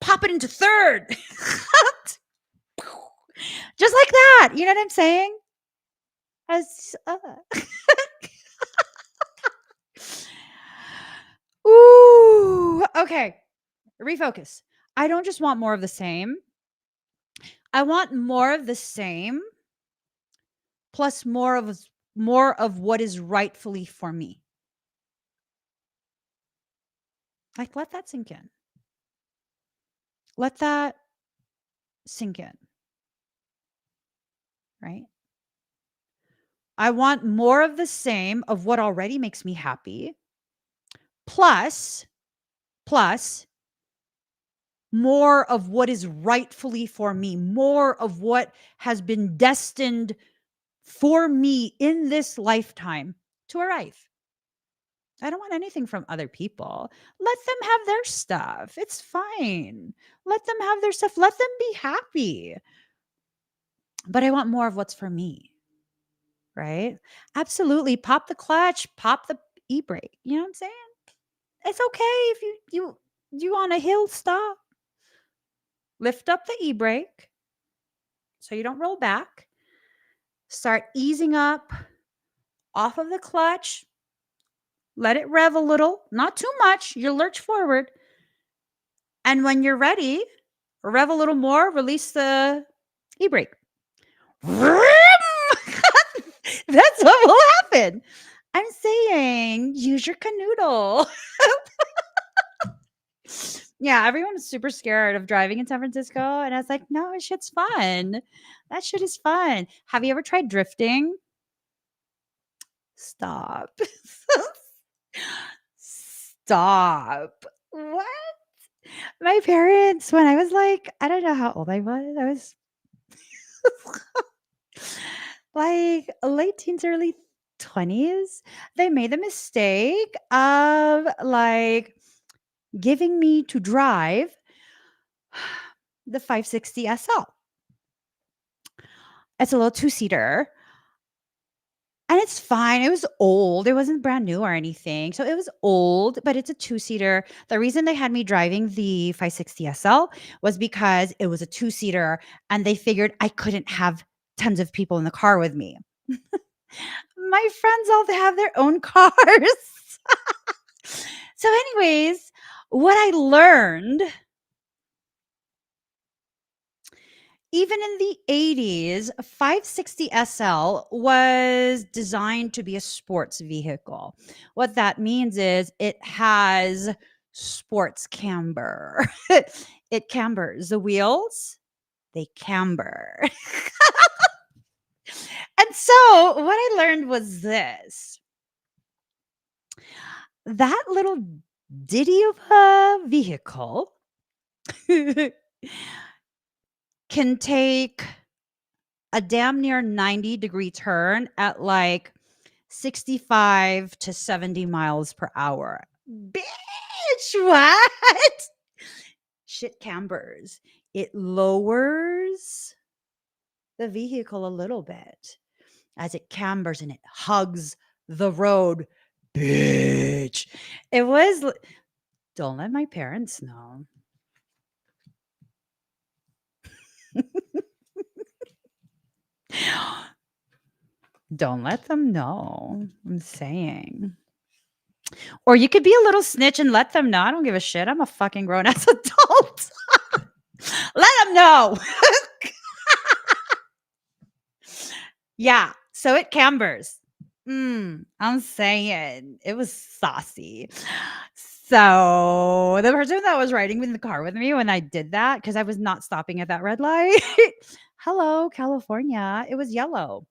pop it into third. Just like that. You know what I'm saying? As, Ooh, okay. Refocus. I don't just want more of the same. I want more of the same plus more of what is rightfully for me. Like, let that sink in. Let that sink in. Right? I want more of the same of what already makes me happy, plus more of what is rightfully for me, more of what has been destined for me in this lifetime to arrive. I don't want anything from other people. Let them have their stuff. It's fine. Let them have their stuff. Let them be happy. But I want more of what's for me. Right? Absolutely. Pop the clutch, pop the e-brake. You know what I'm saying? It's okay if you on a hill stop. Lift up the e-brake so you don't roll back. Start easing up off of the clutch. Let it rev a little, not too much. You lurch forward. And when you're ready, rev a little more, release the e-brake. That's what will happen. I'm saying use your canoodle. Yeah, everyone's super scared of driving in San Francisco. And I was like, no, that shit's fun. That shit is fun. Have you ever tried drifting? Stop. Stop. What? My parents, when I was like, I don't know how old I was like late teens, early 20s, they made the mistake of like giving me to drive the 560 SL. It's a little two-seater. And it's fine. It was old. It wasn't brand new or anything. So it was old, but it's a two-seater. The reason they had me driving the 560 SL was because it was a two-seater and they figured I couldn't have tons of people in the car with me. My friends all have their own cars. So anyways, what I learned Even in the 80s, 560 SL was designed to be a sports vehicle. What that means is it has sports camber. It cambers. The wheels, they camber. And so what I learned was this. That little ditty of a vehicle can take a damn near 90-degree turn at like 65 to 70 miles per hour. Bitch, what? Shit cambers. It lowers the vehicle a little bit as it cambers and it hugs the road. Bitch. It was, don't let my parents know. Don't let them know. I'm saying. Or you could be a little snitch and let them know. I don't give a shit. I'm a fucking grown ass adult. Let them know. Yeah. So it cambers. I'm saying it was saucy. So the person that was riding in the car with me when I did that, because I was not stopping at that red light. Hello, California. It was yellow.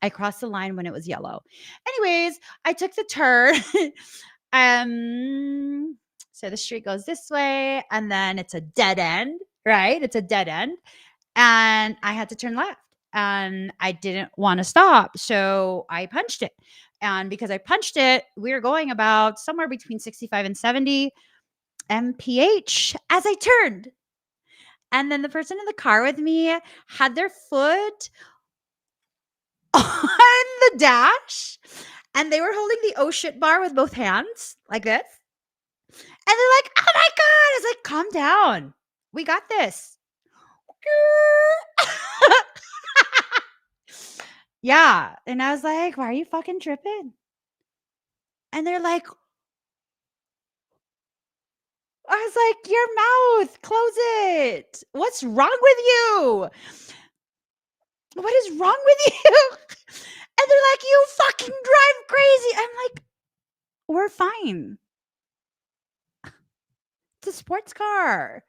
I crossed the line when it was yellow. Anyways, I took the turn. So the street goes this way, and then it's a dead end, right? It's a dead end. And I had to turn left. And I didn't want to stop. So I punched it. And because I punched it, we were going about somewhere between 65 and 70 mph as I turned. And then the person in the car with me had their foot on the dash and they were holding the oh shit bar with both hands like this. And they're like, oh my God. I was like, calm down. We got this. Yeah. And I was like, why are you fucking tripping? And they're like, I was like, your mouth, close it. What's wrong with you? What is wrong with you? And they're like, you fucking drive crazy. I'm like, we're fine. It's a sports car.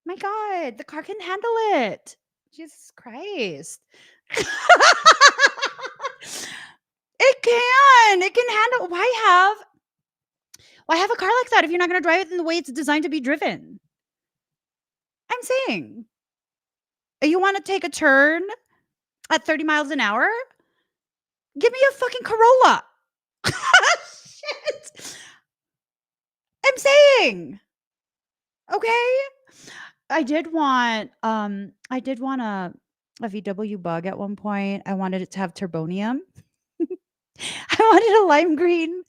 My God, the car can handle it. Jesus Christ. It can. It can handle. Why have a car like that if you're not going to drive it in the way it's designed to be driven? I'm saying. You want to take a turn at 30 miles an hour? Give me a fucking Corolla. Shit. I'm saying. Okay. I did want a VW bug at one point. I wanted it to have turbonium. I wanted a lime green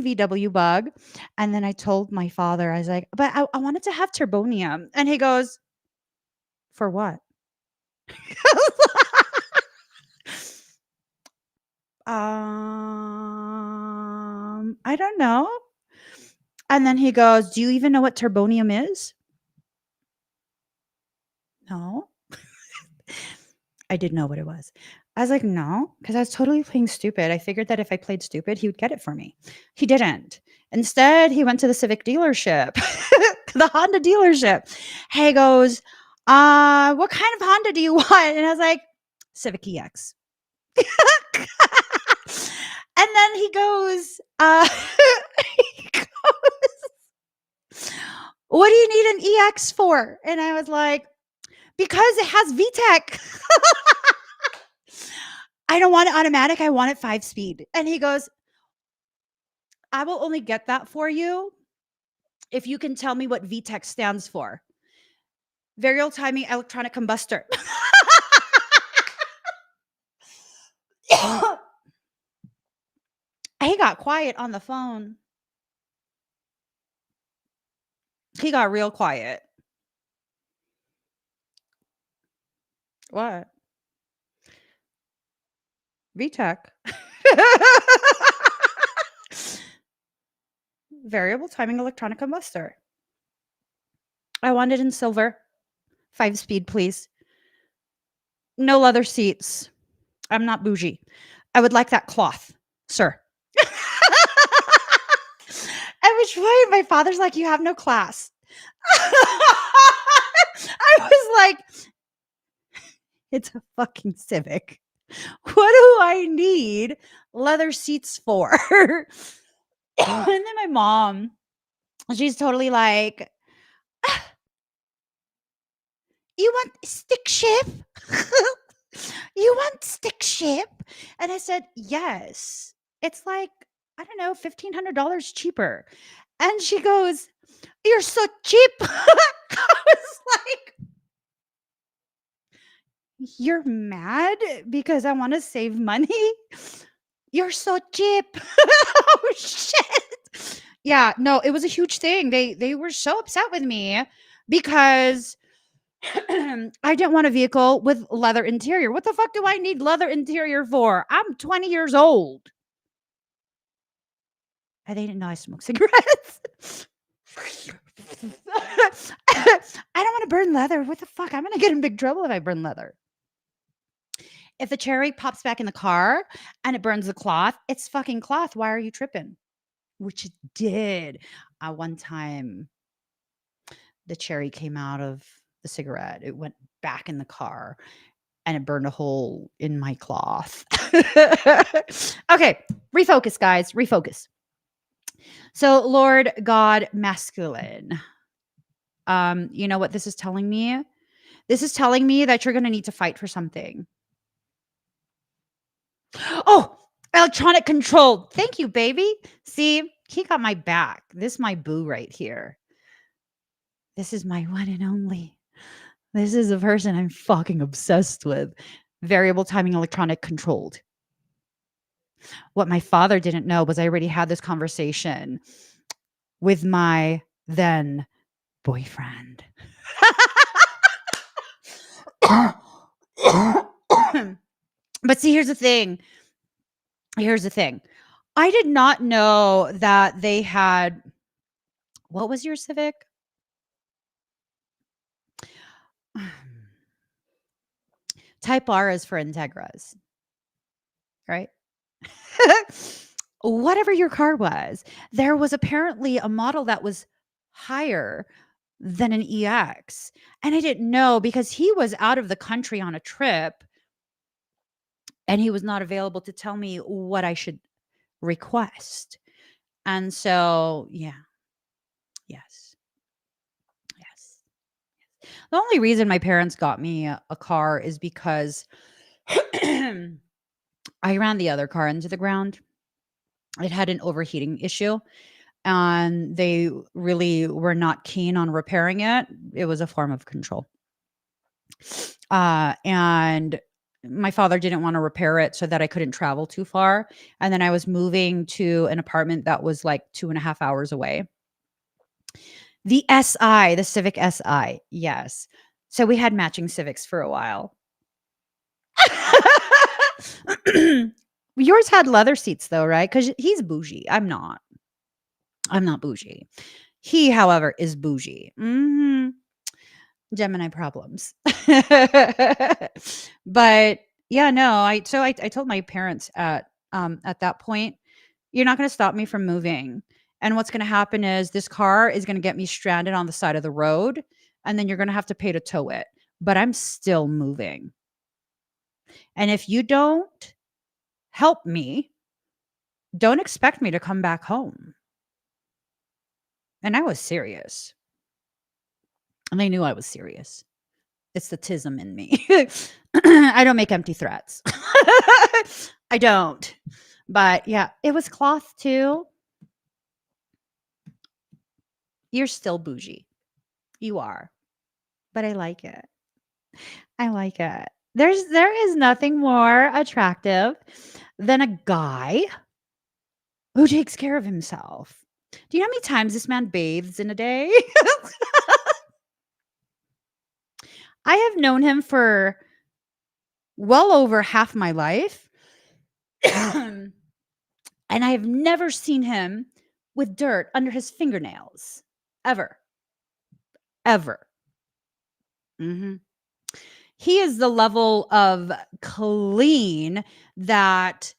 VW bug. And then I told my father, I was like, but I wanted to have turbonium. And he goes, for what? I don't know. And then he goes, do you even know what turbonium is? No. I didn't know what it was. I was like, no, because I was totally playing stupid. I figured that if I played stupid, he would get it for me. He didn't. Instead, he went to the Civic dealership, the Honda dealership. He goes, what kind of Honda do you want? And I was like, Civic EX. And then he goes, he goes, what do you need an EX for? And I was like, because it has VTEC. I don't want it automatic. I want it 5-speed. And he goes, I will only get that for you if you can tell me what VTEC stands for. Variable timing electronic combustor. He got quiet on the phone. He got real quiet. What? VTEC. Variable timing electronic combustor. I want it in silver. 5-speed, please. No leather seats. I'm not bougie. I would like that cloth, sir. At which point my father's like, you have no class. I was like, it's a fucking Civic. What do I need leather seats for? And then my mom, she's totally like, you want stick shift? You want stick shift? And I said, yes. It's like, I don't know, $1,500 cheaper. And she goes, you're so cheap. I was like, you're mad because I want to save money? You're so cheap. Oh shit. Yeah, no, it was a huge thing. They were so upset with me because I didn't want a vehicle with leather interior. What the fuck do I need leather interior for? I'm 20 years old. And they didn't know I smoke cigarettes. I don't want to burn leather. What the fuck? I'm going to get in big trouble if I burn leather. If the cherry pops back in the car and it burns the cloth, it's fucking cloth. Why are you tripping? Which it did. One time, the cherry came out of the cigarette. It went back in the car and it burned a hole in my cloth. Okay, refocus, guys. Refocus. So, Lord God, masculine. You know what this is telling me? This is telling me that you're going to need to fight for something. Oh, electronic control. Thank you, baby. See, he got my back. This is my boo right here. This is my one and only. This is a person I'm fucking obsessed with. Variable timing electronic controlled. What my father didn't know was I already had this conversation with my then boyfriend. But see, here's the thing. I did not know that they had, what was your Civic? Type R is for Integras, right? Whatever your car was, there was apparently a model that was higher than an EX. And I didn't know because he was out of the country on a trip and he was not available to tell me what I should request. And so, yeah. Yes. The only reason my parents got me a car is because I ran the other car into the ground. It had an overheating issue and they really were not keen on repairing it. It was a form of control. And my father didn't want to repair it so that I couldn't travel too far. And then I was moving to an apartment that was like 2.5 hours away. The SI, the Civic SI. Yes. So we had matching Civics for a while. Yours had leather seats though, right? Because he's bougie. I'm not bougie. He, however, is bougie. Gemini problems. But yeah, no, I told my parents at that point, you're not going to stop me from moving. And what's going to happen is this car is going to get me stranded on the side of the road and then you're going to have to pay to tow it. But I'm still moving. And if you don't help me, don't expect me to come back home. And I was serious. And they knew I was serious. It's the tism in me. I don't make empty threats. I don't. But yeah, it was cloth too. You're still bougie. You are. But I like it. I like it. There is nothing more attractive than a guy who takes care of himself. Do you know how many times this man bathes in a day? I have known him for well over half my life. And I have never seen him with dirt under his fingernails. Ever. Ever. Mhm. He is the level of clean that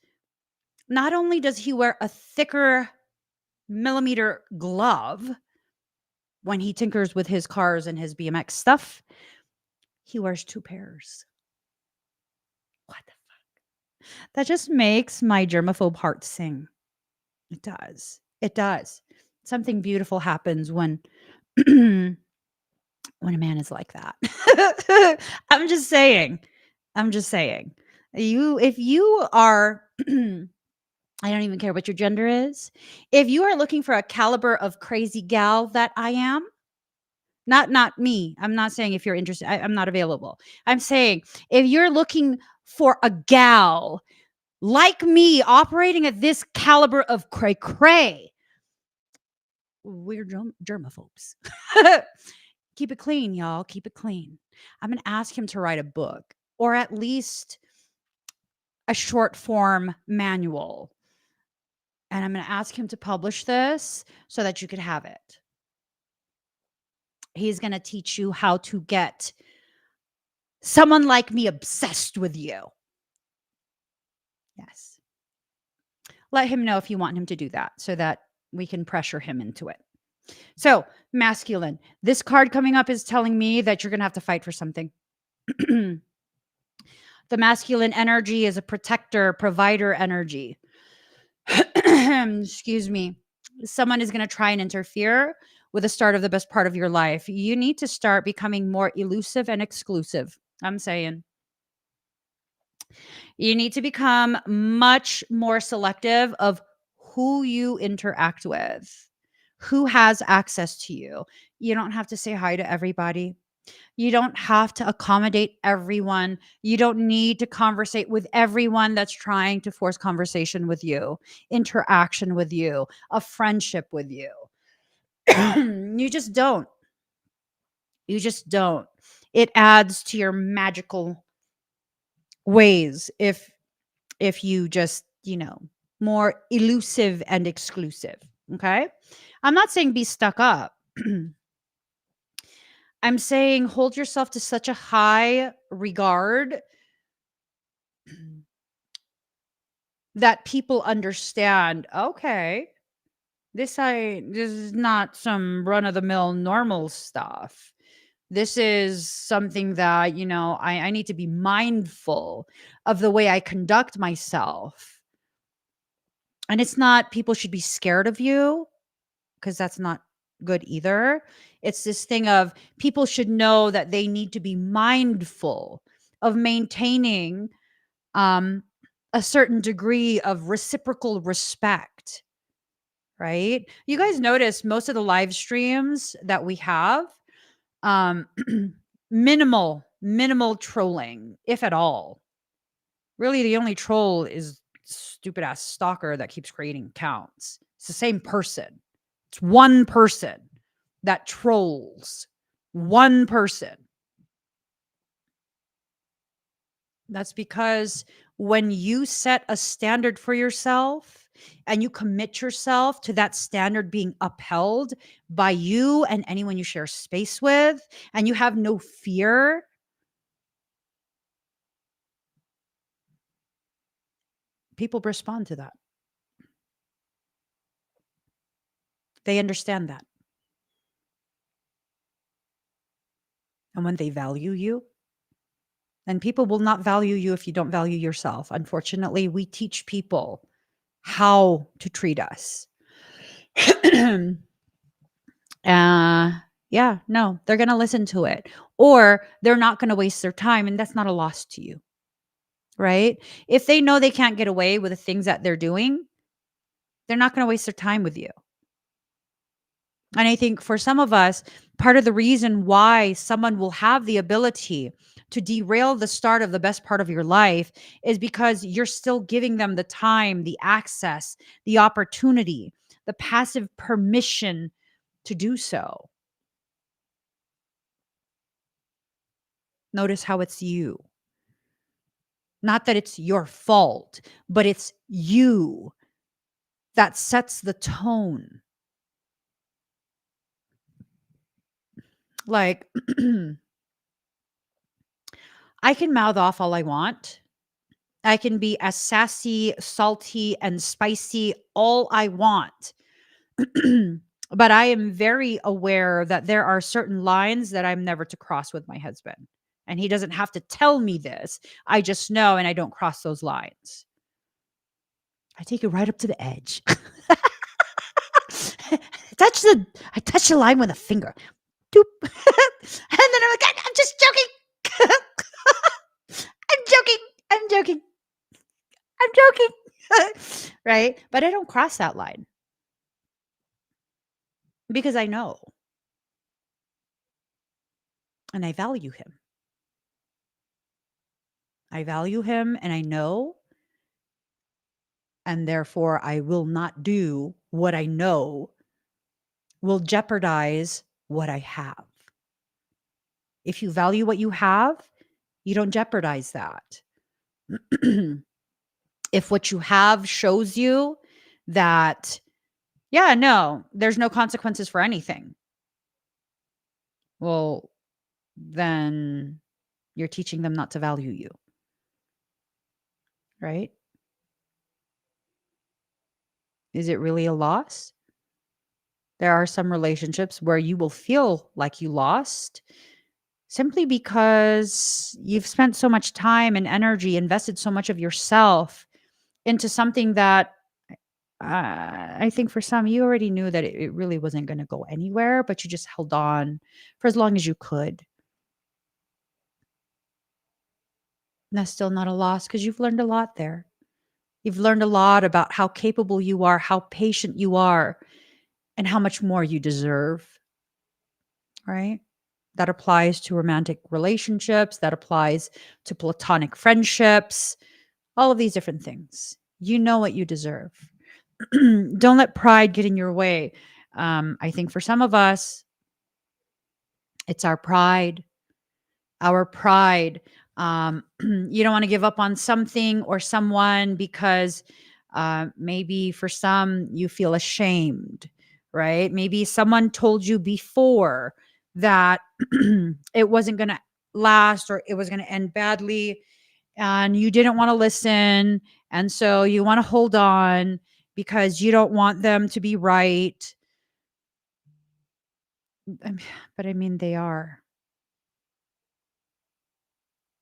not only does he wear a thicker millimeter glove when he tinkers with his cars and his BMX stuff, he wears 2 pairs. What the That just makes my germaphobe heart sing. It does. It does. Something beautiful happens when when a man is like that. I'm just saying. I'm just saying. If you are I don't even care what your gender is. If you are looking for a caliber of crazy gal that I am, not me. I'm not saying if you're interested, I'm not available. I'm saying if you're looking for a gal like me operating at this caliber of cray cray, we're germaphobes. Keep it clean, y'all. Keep it clean. I'm going to ask him to write a book or at least a short form manual. And I'm going to ask him to publish this so that you could have it. He's going to teach you how to get someone like me obsessed with you. Yes. Let him know if you want him to do that so that we can pressure him into it. So, masculine. This card coming up is telling me that you're going to have to fight for something. The masculine energy is a protector, provider energy. Excuse me. Someone is going to try and interfere with the start of the best part of your life. You need to start becoming more elusive and exclusive. I'm saying you need to become much more selective of who you interact with, who has access to you. You don't have to say hi to everybody. You don't have to accommodate everyone. You don't need to conversate with everyone that's trying to force conversation with you, interaction with you, a friendship with you. You just don't. You just don't. It adds to your magical ways if you just, more elusive and exclusive. Okay? I'm not saying be stuck up. I'm saying hold yourself to such a high regard that people understand, okay, this is not some run of the mill normal stuff. This is something that, I need to be mindful of the way I conduct myself. And it's not people should be scared of you because that's not good either. It's this thing of people should know that they need to be mindful of maintaining um, a certain degree of reciprocal respect, right? You guys notice most of the live streams that we have, um, minimal trolling, if at all. Really, the only troll is stupid ass stalker that keeps creating accounts. It's the same person. It's one person that trolls. One person. That's because when you set a standard for yourself and you commit yourself to that standard being upheld by you and anyone you share space with, and you have no fear, people respond to that. They understand that. And when they value you, and people will not value you if you don't value yourself. Unfortunately, we teach people how to treat us. uh yeah, no, they're going to listen to it or they're not going to waste their time, and that's not a loss to you, right? If they know they can't get away with the things that they're doing, they're not going to waste their time with you. And I think for some of us, part of the reason why someone will have the ability to derail the start of the best part of your life is because you're still giving them the time, the access, the opportunity, the passive permission to do so. Notice how it's you. Not that it's your fault, but it's you that sets the tone. Like, I can mouth off all I want. I can be as sassy, salty, and spicy all I want. But I am very aware that there are certain lines that I'm never to cross with my husband. And he doesn't have to tell me this. I just know, and I don't cross those lines. I take it right up to the edge. I touch the line with a finger. Doop. And then I'm like, I'm just joking. I'm joking. I'm joking. I'm joking. Right? But I don't cross that line because I know and I value him. I value him and I know, and therefore I will not do what I know will jeopardize what I have. If you value what you have, you don't jeopardize that. If what you have shows you that, yeah, no, there's no consequences for anything, well, then you're teaching them not to value you, right? Is it really a loss? There are some relationships where you will feel like you lost simply because you've spent so much time and energy, invested so much of yourself into something that I think for some, you already knew that it really wasn't going to go anywhere, but you just held on for as long as you could. And that's still not a loss because you've learned a lot there. You've learned a lot about how capable you are, how patient you are, and how much more you deserve, right? That applies to romantic relationships, that applies to platonic friendships, all of these different things. You know what you deserve. Don't let pride get in your way. I think for some of us, it's our pride. Our pride. You don't want to give up on something or someone because maybe for some you feel ashamed, right? Maybe someone told you before that it wasn't going to last or it was going to end badly and you didn't want to listen. And so you want to hold on because you don't want them to be right. But I mean, they are.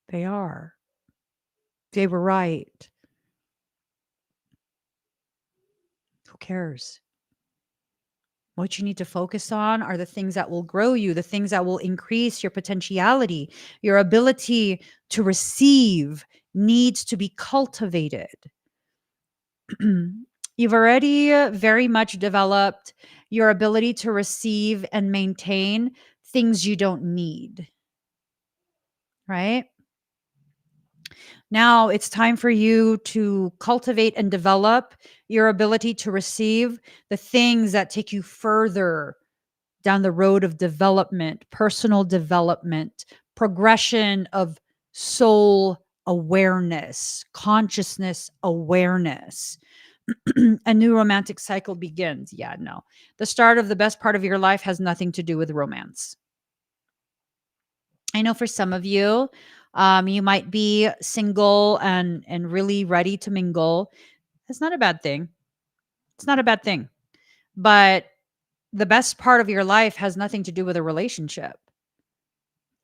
They are. They were right. Who cares? What you need to focus on are the things that will grow you, the things that will increase your potentiality. Your ability to receive needs to be cultivated. You've already very much developed your ability to receive and maintain things you don't need, right? Now it's time for you to cultivate and develop your ability to receive the things that take you further down the road of development, personal development, progression of soul awareness, consciousness awareness. A new romantic cycle begins. Yeah, no. The start of the best part of your life has nothing to do with romance. I know for some of you, you might be single and really ready to mingle. It's not a bad thing. It's not a bad thing. But the best part of your life has nothing to do with a relationship.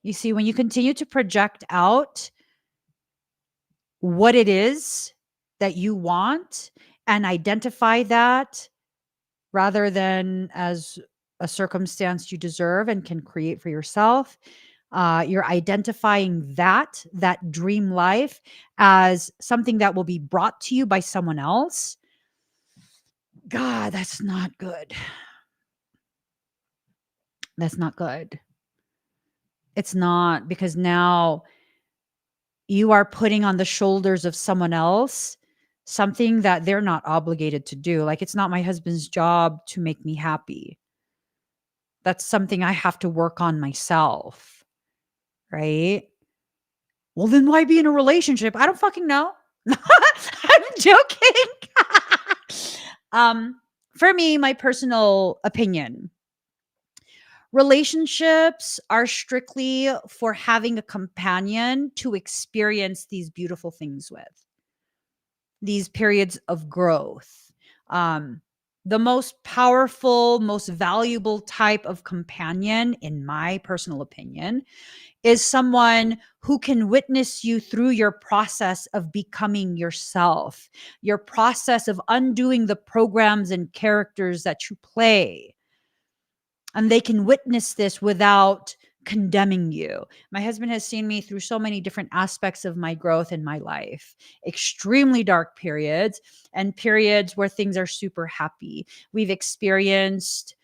You see, when you continue to project out what it is that you want and identify that rather than as a circumstance you deserve and can create for yourself, you're identifying that dream life as something that will be brought to you by someone else. God, that's not good. That's not good. It's not, because now you are putting on the shoulders of someone else something that they're not obligated to do. Like, it's not my husband's job to make me happy. That's something I have to work on myself, right? Well, then why be in a relationship? I don't fucking know. I'm joking. For me, my personal opinion, Relationships are strictly for having a companion to experience these beautiful things with, these periods of growth. Um, the most powerful, most valuable type of companion, in my personal opinion, is someone who can witness you through your process of becoming yourself, your process of undoing the programs and characters that you play. And they can witness this without condemning you. My husband has seen me through so many different aspects of my growth in my life, extremely dark periods and periods where things are super happy. We've experienced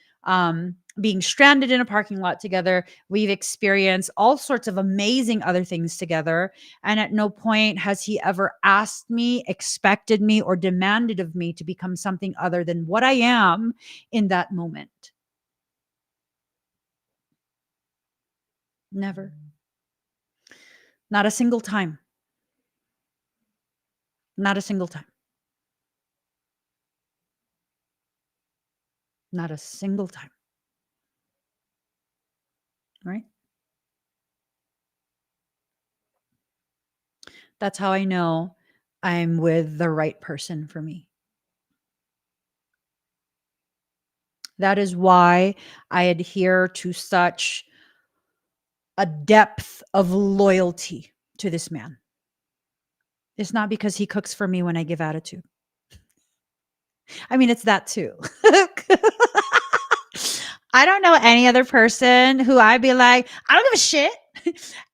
being stranded in a parking lot together. We've experienced all sorts of amazing other things together. And at no point has he ever asked me, expected me, or demanded of me to become something other than what I am in that moment. Never. Not a single time. Not a single time. Not a single time. Right? That's how I know I'm with the right person for me. That is why I adhere to such a depth of loyalty to this man. It's not because he cooks for me when I give attitude. I mean, it's that too. I don't know any other person who I'd be like, I don't give a shit.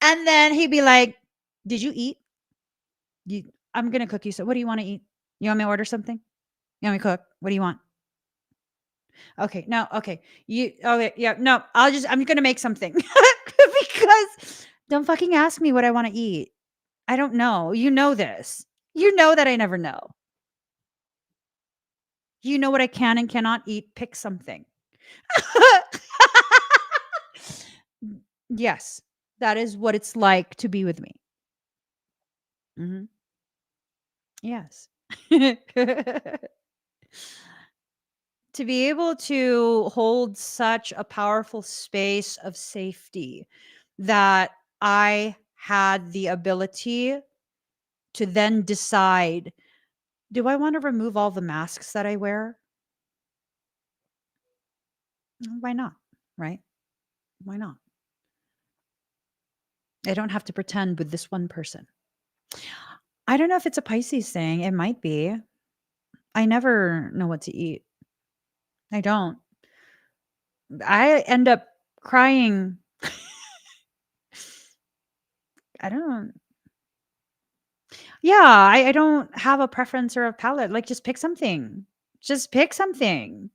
And then he'd be like, did you eat? I'm going to cook you. So what do you want to eat? You want me to order something? You want me to cook? What do you want? Okay. No. Okay. Okay. Yeah. No, I'm going to make something because don't fucking ask me what I want to eat. I don't know. You know this. You know that I never know. You know what I can and cannot eat. Pick something. Yes. That is what it's like to be with me. Mhm. Yes. To be able to hold such a powerful space of safety that I had the ability to then decide, do I want to remove all the masks that I wear? Why not? Right? Why not? I don't have to pretend with this one person. I don't know if it's a Pisces thing. It might be. I never know what to eat. I don't. I end up crying. I don't. Yeah, I don't have a preference or a palette. Like, just pick something. Just pick something.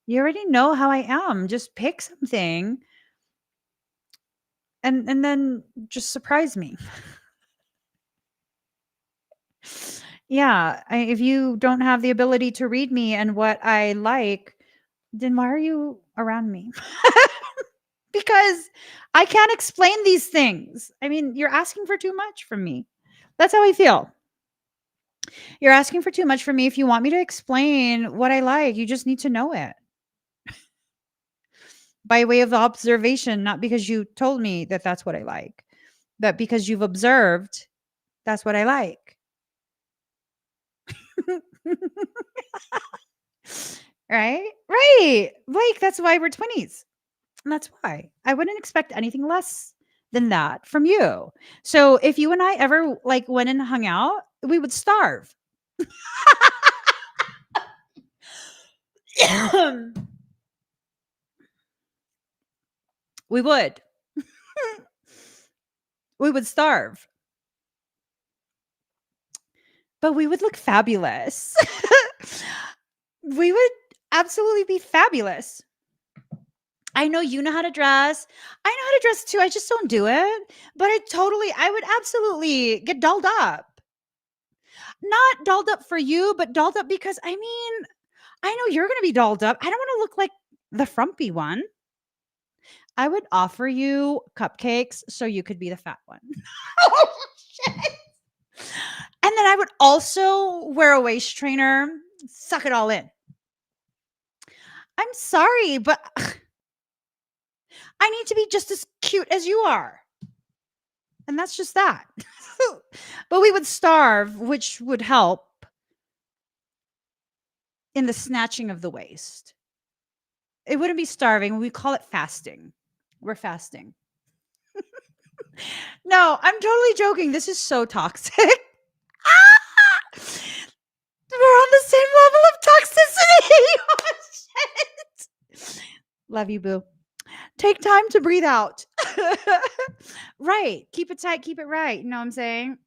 You already know how I am. Just pick something and then just surprise me. Yeah, if you don't have the ability to read me and what I like, then why are you around me? Because I can't explain these things. I mean, you're asking for too much from me. That's how I feel. You're asking for too much from me. If you want me to explain what I like, you just need to know it by way of observation, not because you told me that that's what I like, but because you've observed that's what I like. Right? Right. Like, that's why we're 20s. And that's why I wouldn't expect anything less than that from you. So if you and I ever like went and hung out, we would starve. We would. We would starve. But we would look fabulous. We would absolutely be fabulous. I know you know how to dress. I know how to dress too. I just don't do it. But I would absolutely get dolled up. Not dolled up for you, but dolled up because I mean, I know you're going to be dolled up. I don't want to look like the frumpy one. I would offer you cupcakes so you could be the fat one. Oh, shit. And then I would also wear a waist trainer, suck it all in. I'm sorry, but I need to be just as cute as you are. And that's just that. But we would starve, which would help in the snatching of the waist. It wouldn't be starving. We call it fasting. We're fasting. No, I'm totally joking. This is so toxic. Ah! We're on the same level of toxicity. Oh, shit. Love you, boo. Take time to breathe out. Right. Keep it tight. Keep it right. You know what I'm saying?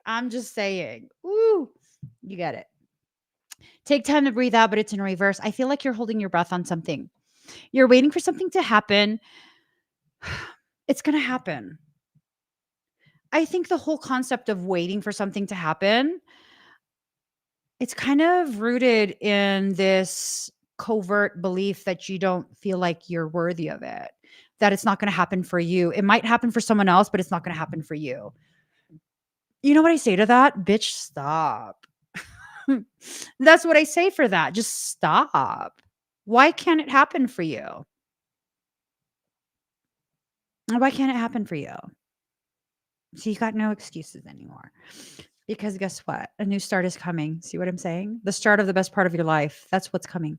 I'm just saying. Ooh, you get it. Take time to breathe out, but it's in reverse. I feel like you're holding your breath on something. You're waiting for something to happen. It's going to happen. I think the whole concept of waiting for something to happen, it's kind of rooted in this covert belief that you don't feel like you're worthy of it, that it's not going to happen for you. It might happen for someone else, but it's not going to happen for you. You know what I say to that? Bitch, stop. That's what I say for that. Just stop. Why can't it happen for you? Why can't it happen for you? So you got no excuses anymore. Because guess what? A new start is coming. See what I'm saying? The start of the best part of your life. That's what's coming.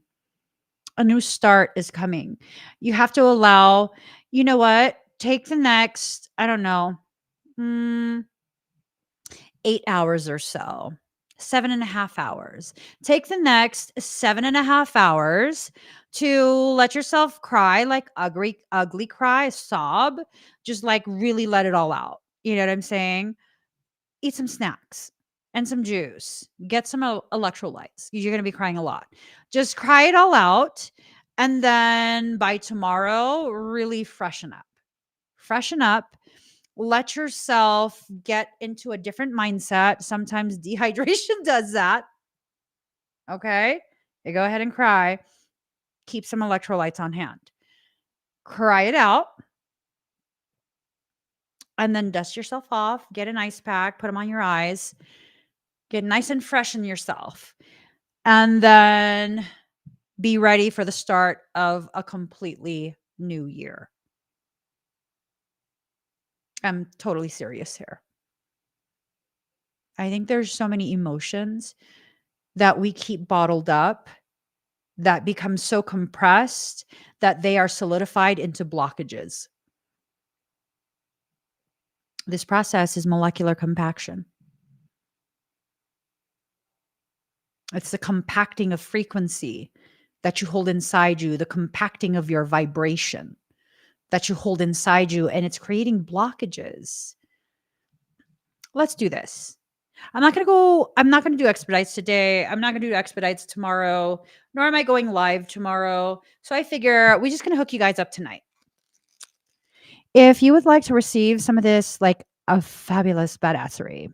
A new start is coming. You have to allow, you know what? Take the next, I don't know, 8 hours or so, 7.5 hours. Take the next 7.5 hours to let yourself cry, like ugly cry, sob, just like really let it all out. You know what I'm saying? Eat some snacks and some juice. Get some electrolytes. You're going to be crying a lot. Just cry it all out. And then by tomorrow, really freshen up. Freshen up. Let yourself get into a different mindset. Sometimes dehydration does that. Okay. You go ahead and cry. Keep some electrolytes on hand. Cry it out. And then dust yourself off. Get an ice pack. Put them on your eyes. Get nice and fresh in yourself. And then be ready for the start of a completely new year. I'm totally serious here. I think there's so many emotions that we keep bottled up that become so compressed that they are solidified into blockages. This process is molecular compaction. It's the compacting of frequency that you hold inside you, the compacting of your vibration that you hold inside you, and it's creating blockages. Let's do this. I'm not going to do expedites today. I'm not going to do expedites tomorrow, nor am I going live tomorrow. So I figure we're just going to hook you guys up tonight. If you would like to receive some of this, like a fabulous badassery,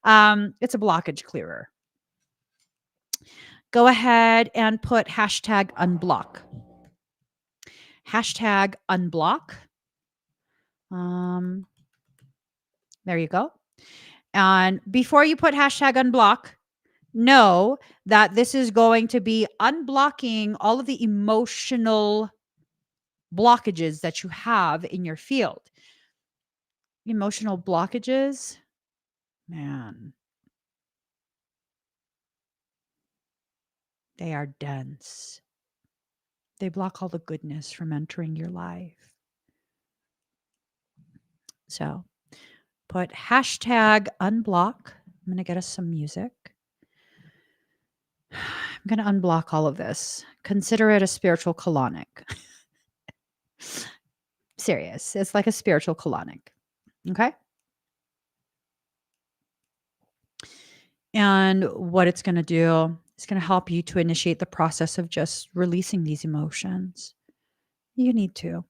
it's a blockage clearer. Go ahead and put hashtag unblock. Hashtag unblock. There you go. And before you put hashtag unblock, know that this is going to be unblocking all of the emotional blockages that you have in your field. Emotional blockages, man, they are dense. They block all the goodness from entering your life. So put hashtag unblock. I'm going to get us some music. I'm going to unblock all of this. Consider it a spiritual colonic. Serious. It's like a spiritual colonic. Okay. And what it's going to do is going to help you to initiate the process of just releasing these emotions. You need to.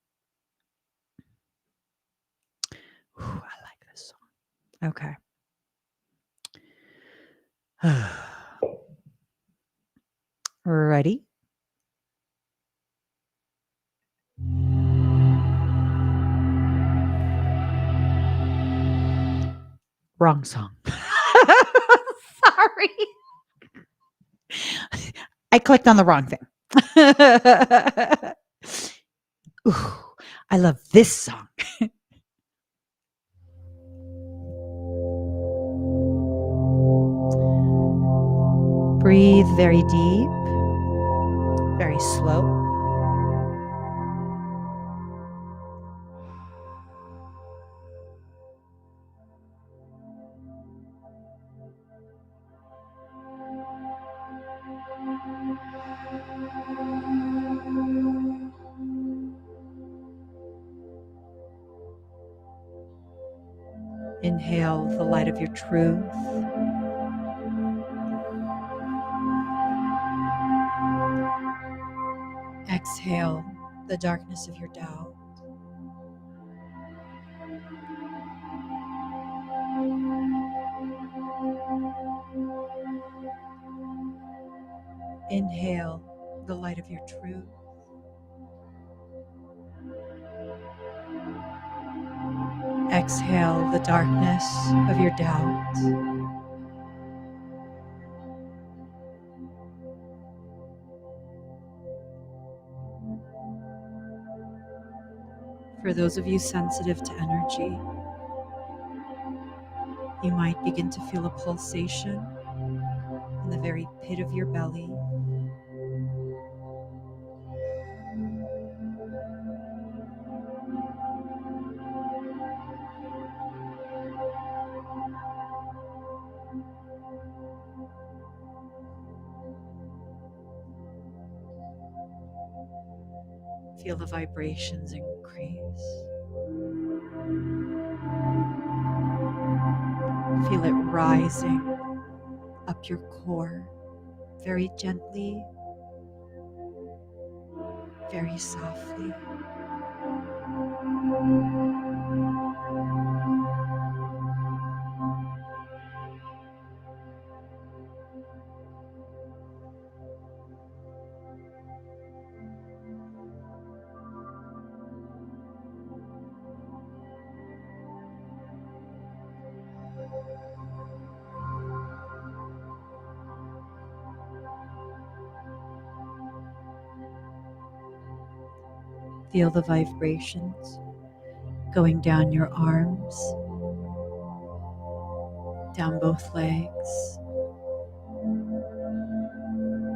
Whew, I like this song. Okay. Ready? Wrong song. Sorry. I clicked on the wrong thing. Ooh, I love this song. Breathe very deep, very slow. Inhale the light of your truth. Exhale the darkness of your doubt. Inhale the light of your truth. Exhale the darkness of your doubt. For those of you sensitive to energy, you might begin to feel a pulsation in the very pit of your belly. Feel the vibrations increase. Feel it rising up your core, very gently, very softly. Feel the vibrations going down your arms, down both legs,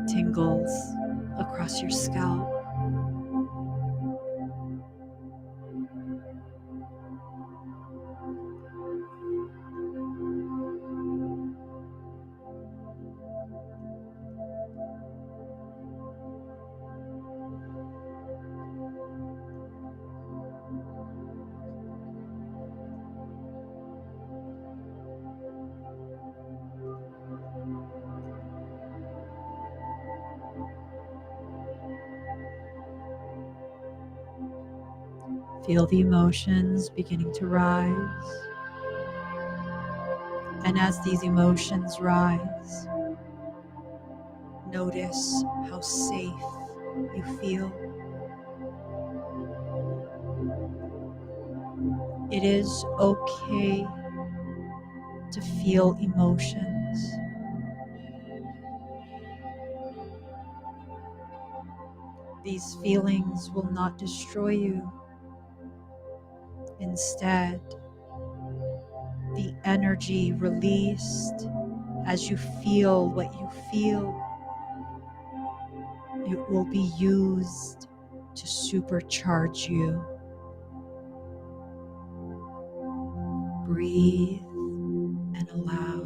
tingles across your scalp. Feel the emotions beginning to rise. And as these emotions rise, notice how safe you feel. It is okay to feel emotions. These feelings will not destroy you. Instead, the energy released as you feel what you feel, it will be used to supercharge you. Breathe and allow.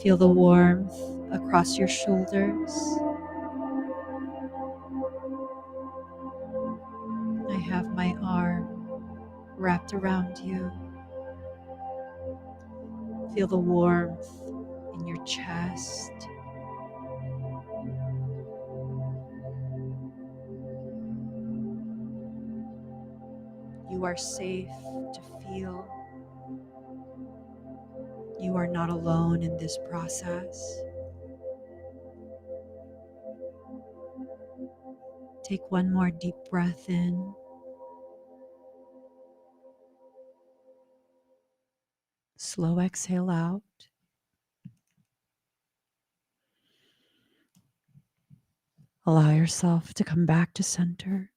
Feel the warmth across your shoulders. I have my arm wrapped around you. Feel the warmth in your chest. You are safe to feel. You are not alone in this process. Take one more deep breath in. Slow exhale out. Allow yourself to come back to center.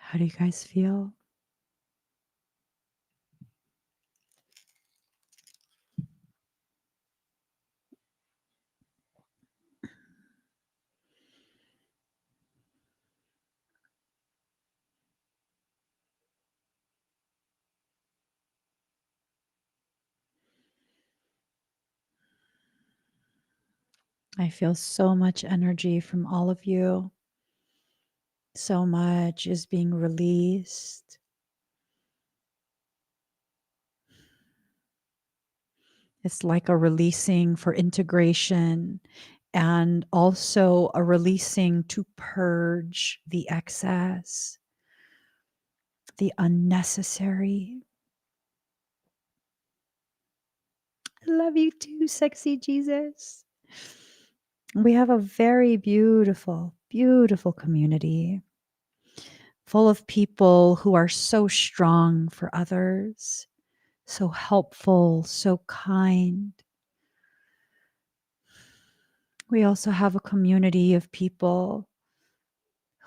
How do you guys feel? I feel so much energy from all of you. So much is being released. It's like a releasing for integration and also a releasing to purge the excess, the unnecessary. I love you too, sexy Jesus. We have a very beautiful, beautiful community full of people who are so strong for others, so helpful, so kind. We also have a community of people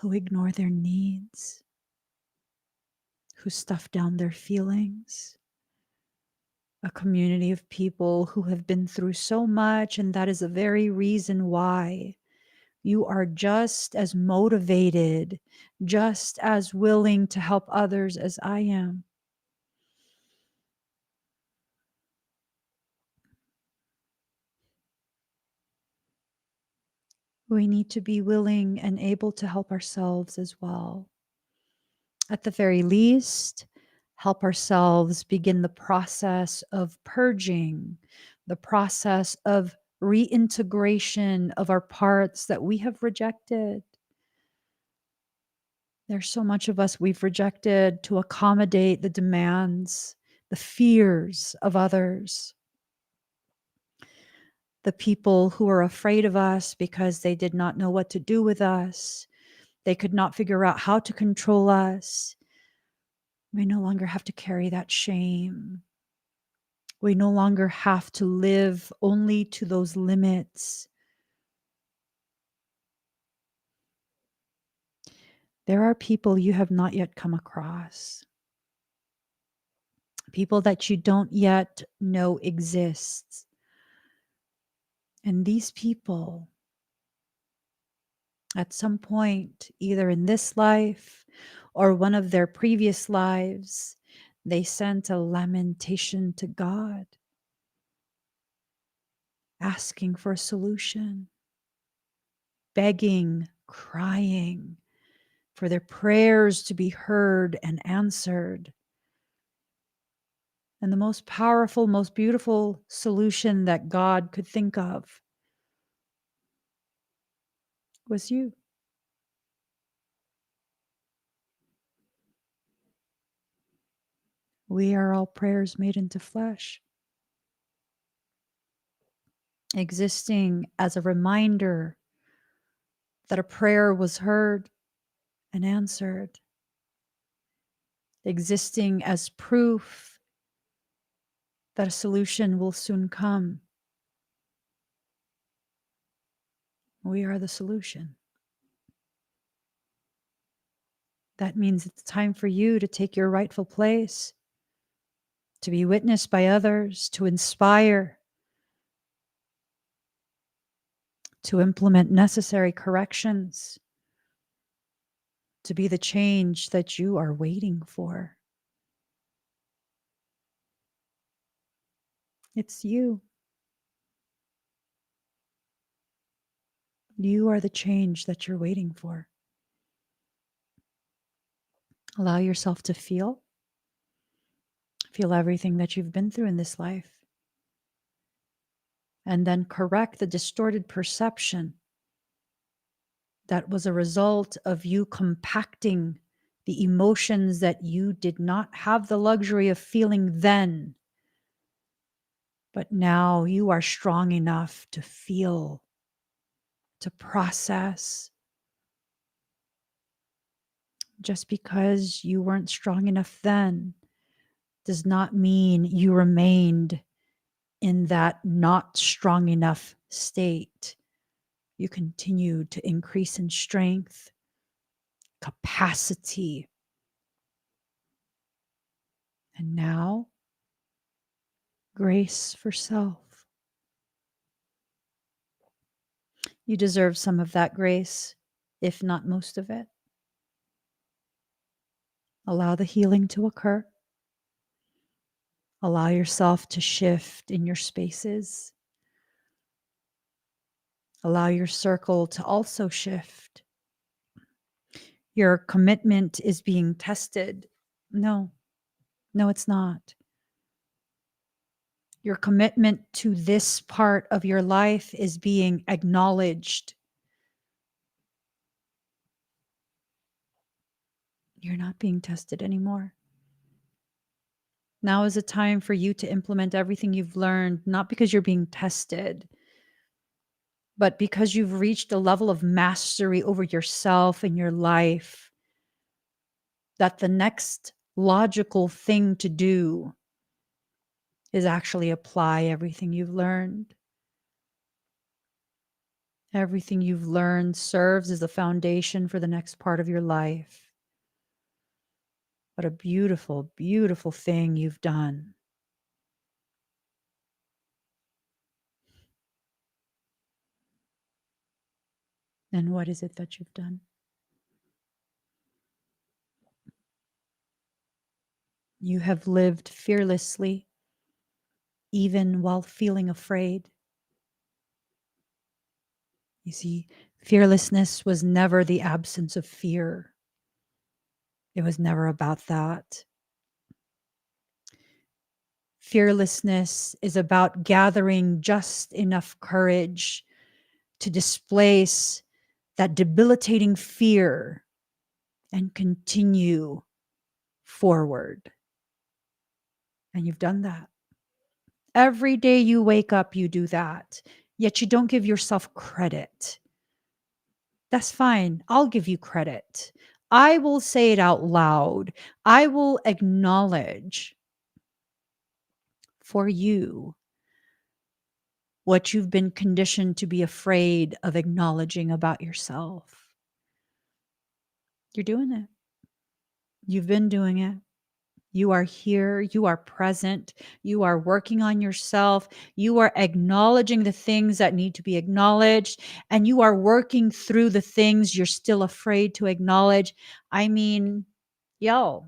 who ignore their needs, who stuff down their feelings. A community of people who have been through so much, and that is the very reason why you are just as motivated, just as willing to help others as I am. We need to be willing and able to help ourselves as well. At the very least, help ourselves begin the process of purging, the process of reintegration of our parts that we have rejected. There's so much of us we've rejected to accommodate the demands, the fears of others. The people who are afraid of us because they did not know what to do with us. They could not figure out how to control us. We no longer have to carry that shame. We no longer have to live only to those limits. There are people you have not yet come across, people that you don't yet know exists. And these people, at some point, either in this life or one of their previous lives, they sent a lamentation to God, asking for a solution, begging, crying for their prayers to be heard and answered. And the most powerful, most beautiful solution that God could think of was you. We are all prayers made into flesh, existing as a reminder that a prayer was heard and answered, existing as proof that a solution will soon come. We are the solution. That means it's time for you to take your rightful place, to be witnessed by others, to inspire, to implement necessary corrections, to be the change that you are waiting for. It's you. You are the change that you're waiting for. Allow yourself to feel everything that you've been through in this life, and then correct the distorted perception that was a result of you compacting the emotions that you did not have the luxury of feeling then. But now you are strong enough to feel, to process. Just because you weren't strong enough then does not mean you remained in that not strong enough state. You continue to increase in strength, capacity. And now, grace for self. You deserve some of that grace, if not most of it. Allow the healing to occur. Allow yourself to shift in your spaces. Allow your circle to also shift. Your commitment is being tested. No, it's not. Your commitment to this part of your life is being acknowledged. You're not being tested anymore. Now is a time for you to implement everything you've learned, not because you're being tested, but because you've reached a level of mastery over yourself and your life, that the next logical thing to do is actually apply everything you've learned. Everything you've learned serves as the foundation for the next part of your life. What a beautiful, beautiful thing you've done. And what is it that you've done? You have lived fearlessly, even while feeling afraid. You see, fearlessness was never the absence of fear. It was never about that. Fearlessness is about gathering just enough courage to displace that debilitating fear and continue forward. And you've done that. Every day you wake up, you do that. Yet you don't give yourself credit. That's fine. I'll give you credit. I will say it out loud. I will acknowledge for you what you've been conditioned to be afraid of acknowledging about yourself. You're doing it. You've been doing it. You are here. You are present. You are working on yourself. You are acknowledging the things that need to be acknowledged, and you are working through the things you're still afraid to acknowledge. I mean, yo,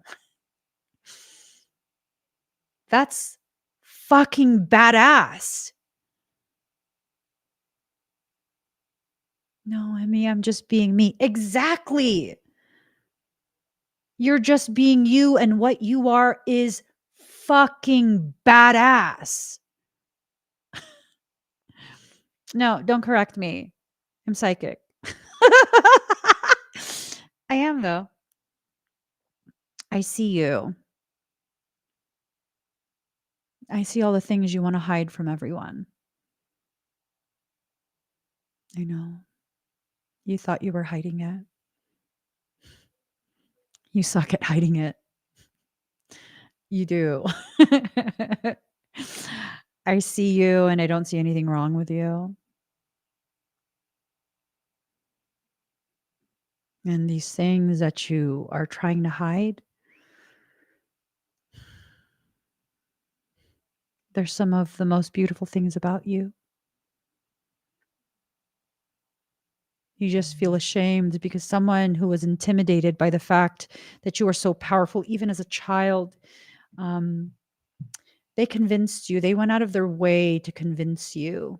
that's fucking badass. No, I mean, I'm just being me. Exactly. You're just being you, and what you are is fucking badass. No, don't correct me. I'm psychic. I am, though. I see you. I see all the things you want to hide from everyone. I know. You thought you were hiding it. You suck at hiding it. You do. I see you, and I don't see anything wrong with you. And these things that you are trying to hide, they're some of the most beautiful things about you. You just feel ashamed because someone who was intimidated by the fact that you are so powerful, even as a child, um, they convinced you, they went out of their way to convince you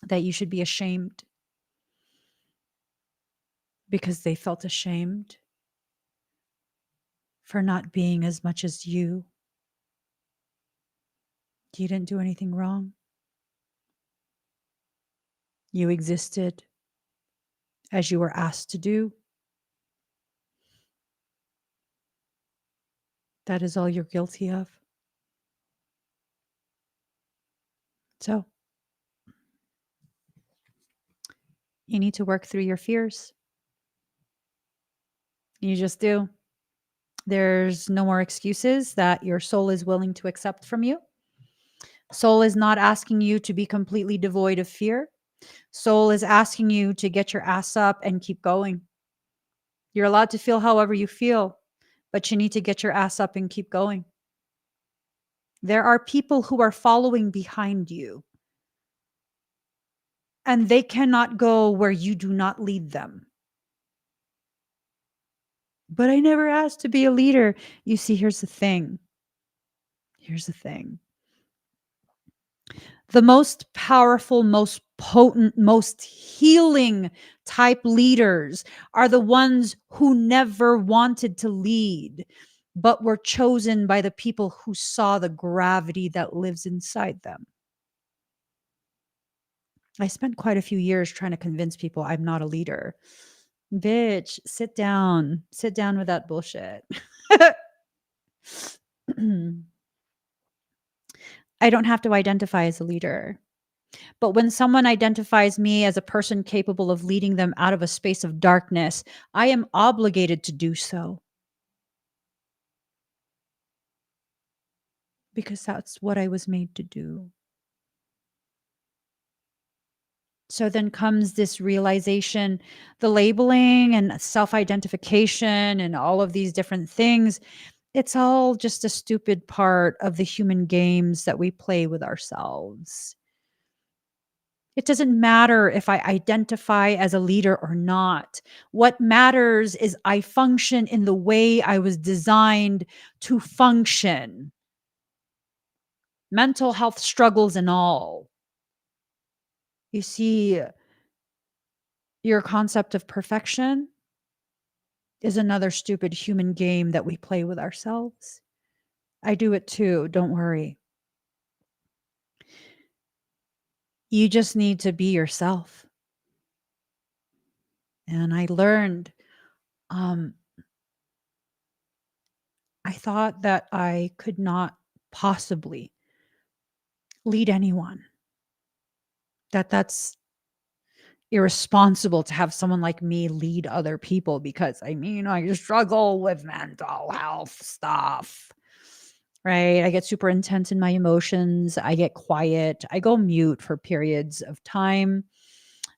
that you should be ashamed because they felt ashamed for not being as much as you. You didn't do anything wrong. You existed as you were asked to do. That is all you're guilty of. So you need to work through your fears. You just do. There's no more excuses that your soul is willing to accept from you. Soul is not asking you to be completely devoid of fear. Soul is asking you to get your ass up and keep going. You're allowed to feel however you feel, but you need to get your ass up and keep going. There are people who are following behind you, and they cannot go where you do not lead them. But I never asked to be a leader. You see, here's the thing. Here's the thing. The most powerful, most potent, most healing type leaders are the ones who never wanted to lead, but were chosen by the people who saw the gravity that lives inside them. I spent quite a few years trying to convince people I'm not a leader. Bitch, sit down. Sit down with that bullshit. I don't have to identify as a leader. But when someone identifies me as a person capable of leading them out of a space of darkness, I am obligated to do so because that's what I was made to do. So then comes this realization, the labeling and self identification and all of these different things. It's all just a stupid part of the human games that we play with ourselves. It doesn't matter if I identify as a leader or not. What matters is I function in the way I was designed to function, mental health struggles and all. You see, your concept of perfection is another stupid human game that we play with ourselves. I do it too, don't worry. You just need to be yourself. And I learned, um, I thought that I could not possibly lead anyone. That's irresponsible to have someone like me lead other people because I mean, I struggle with mental health stuff. Right? I get super intense in my emotions. I get quiet. I go mute for periods of time.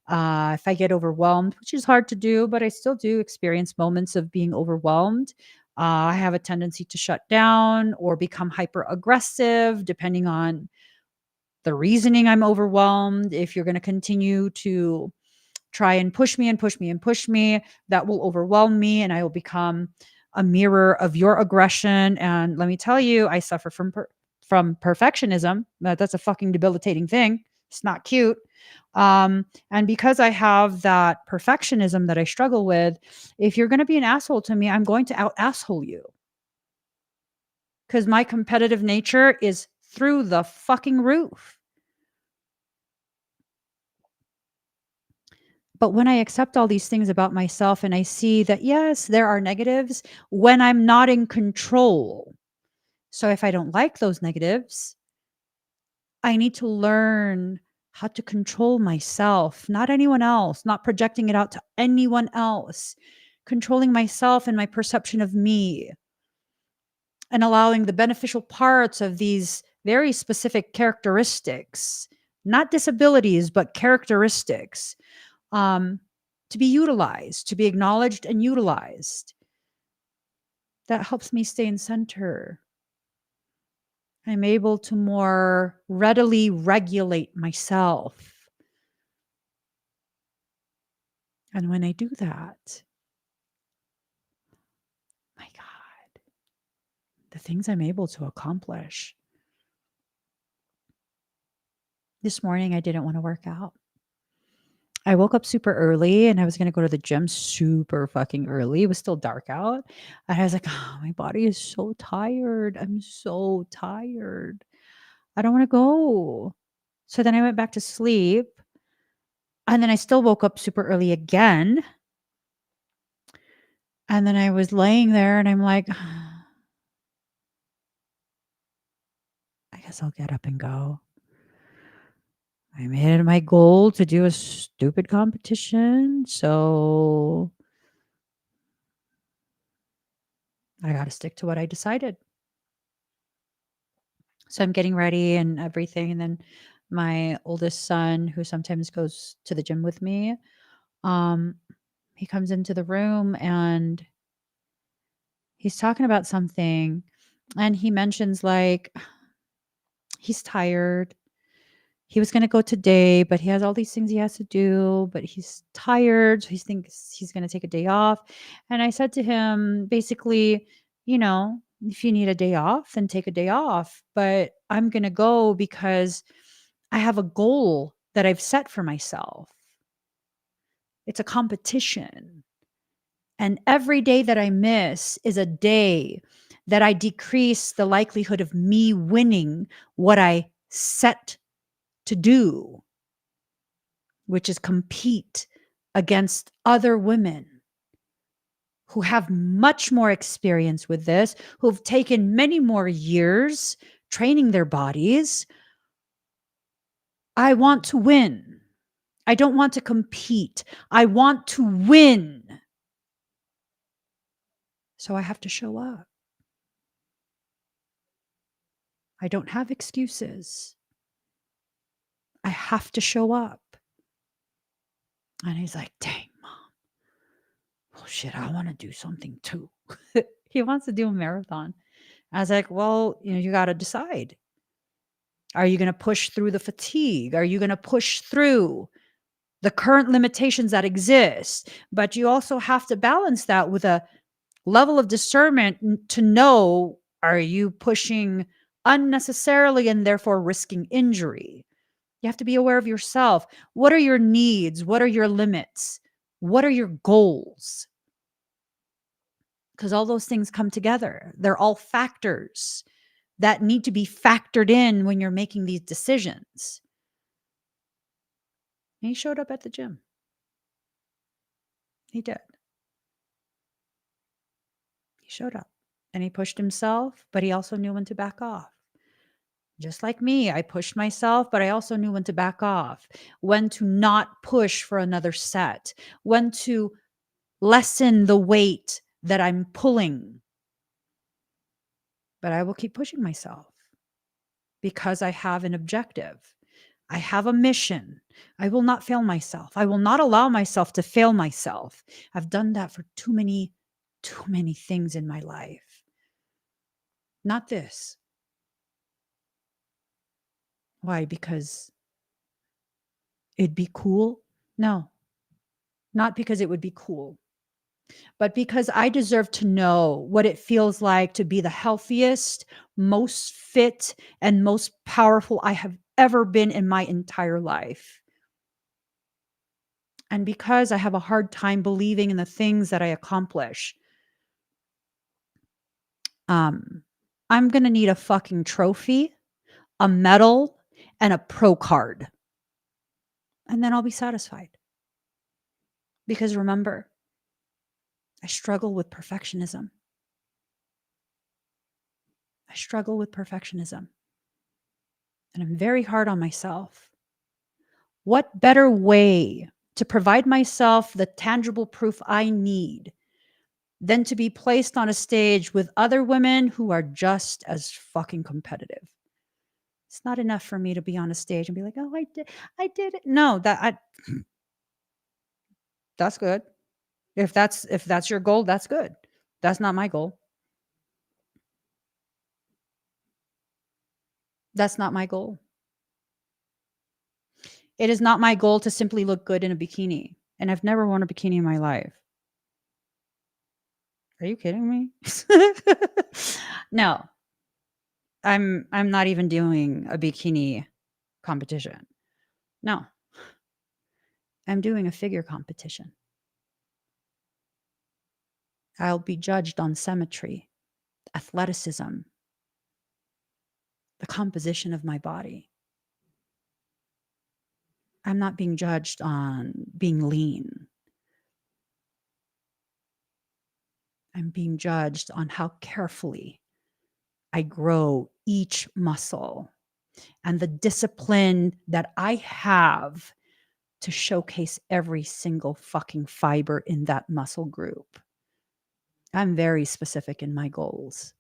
If I get overwhelmed, which is hard to do, but I still do experience moments of being overwhelmed. I have a tendency to shut down or become hyper aggressive, depending on the reasoning I'm overwhelmed. If you're going to continue to try and push me and push me and push me, that will overwhelm me and I will become a mirror of your aggression. And let me tell you, I suffer from perfectionism. That's a fucking debilitating thing. It's not cute. And because I have that perfectionism that I struggle with, if you're going to be an asshole to me, I'm going to out asshole you because my competitive nature is through the fucking roof. But when I accept all these things about myself and I see that, yes, there are negatives when I'm not in control. So if I don't like those negatives, I need to learn how to control myself, not anyone else, not projecting it out to anyone else, controlling myself and my perception of me, and allowing the beneficial parts of these very specific characteristics, not disabilities, but characteristics, um, to be utilized, to be acknowledged and utilized. That helps me stay in center. I'm able to more readily regulate myself. And when I do that, my God, the things I'm able to accomplish. This morning, I didn't want to work out. I woke up super early and I was going to go to the gym super fucking early. It was still dark out. And I was like, oh, my body is so tired. I'm so tired. I don't want to go. So then I went back to sleep. And then I still woke up super early again. And then I was laying there and I'm like, guess I'll get up and go. I made it my goal to do a stupid competition, so I got to stick to what I decided. So I'm getting ready and everything, and then my oldest son, who sometimes goes to the gym with me, um, he comes into the room and he's talking about something, and he mentions like he's tired. He was going to go today, but he has all these things he has to do, but he's tired. So he thinks he's going to take a day off. And I said to him, basically, if you need a day off, then take a day off. But I'm going to go because I have a goal that I've set for myself. It's a competition. And every day that I miss is a day that I decrease the likelihood of me winning what I set to do, which is compete against other women who have much more experience with this, who've taken many more years training their bodies. I want to win. I don't want to compete. I want to win. So I have to show up. I don't have excuses. I have to show up. And he's like, dang, mom. Well, shit, I want to do something too. He wants to do a marathon. I was like, well, you got to decide. Are you going to push through the fatigue? Are you going to push through the current limitations that exist? But you also have to balance that with a level of discernment to know, are you pushing unnecessarily and therefore risking injury? You have to be aware of yourself. What are your needs? What are your limits? What are your goals? Because all those things come together. They're all factors that need to be factored in when you're making these decisions. And he showed up at the gym. He did. He showed up and he pushed himself, but he also knew when to back off. Just like me, I pushed myself, but I also knew when to back off, when to not push for another set, when to lessen the weight that I'm pulling. But I will keep pushing myself because I have an objective. I have a mission. I will not fail myself. I will not allow myself to fail myself. I've done that for too many things in my life. Not this. Why? Because it'd be cool? No, not because it would be cool, but because I deserve to know what it feels like to be the healthiest, most fit, and most powerful I have ever been in my entire life. And because I have a hard time believing in the things that I accomplish, I'm going to need a fucking trophy, a medal, and a pro card. And then I'll be satisfied. Because remember, I struggle with perfectionism. I struggle with perfectionism. And I'm very hard on myself. What better way to provide myself the tangible proof I need than to be placed on a stage with other women who are just as fucking competitive? It's not enough for me to be on a stage and be like, oh, I did it. No, that's good. If that's your goal, that's good. That's not my goal. That's not my goal. It is not my goal to simply look good in a bikini. And I've never worn a bikini in my life. Are you kidding me? No. I'm not even doing a bikini competition. No. I'm doing a figure competition. I'll be judged on symmetry, athleticism, the composition of my body. I'm not being judged on being lean. I'm being judged on how carefully I grow each muscle and the discipline that I have to showcase every single fucking fiber in that muscle group. I'm very specific in my goals.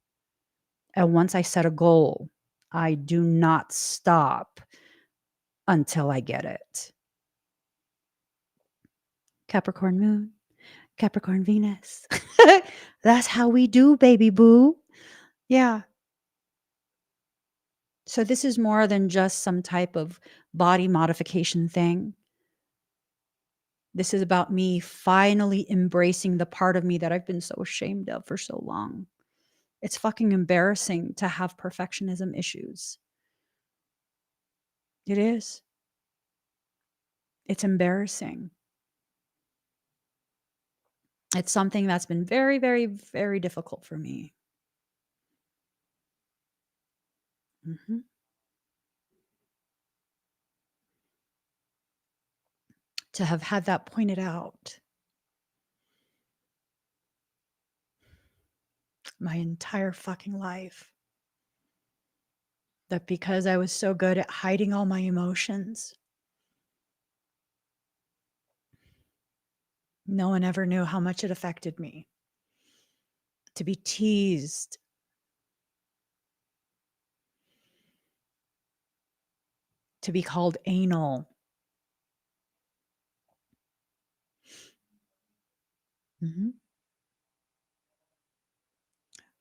And once I set a goal, I do not stop until I get it. Capricorn moon, Capricorn Venus. That's how we do, baby boo. Yeah. So this is more than just some type of body modification thing. This is about me finally embracing the part of me that I've been so ashamed of for so long. It's fucking embarrassing to have perfectionism issues. It is. It's embarrassing. It's something that's been very, very, very difficult for me. Mhm. To have had that pointed out my entire fucking life. That because I was so good at hiding all my emotions, no one ever knew how much it affected me. To be teased, to be called anal. Mhm.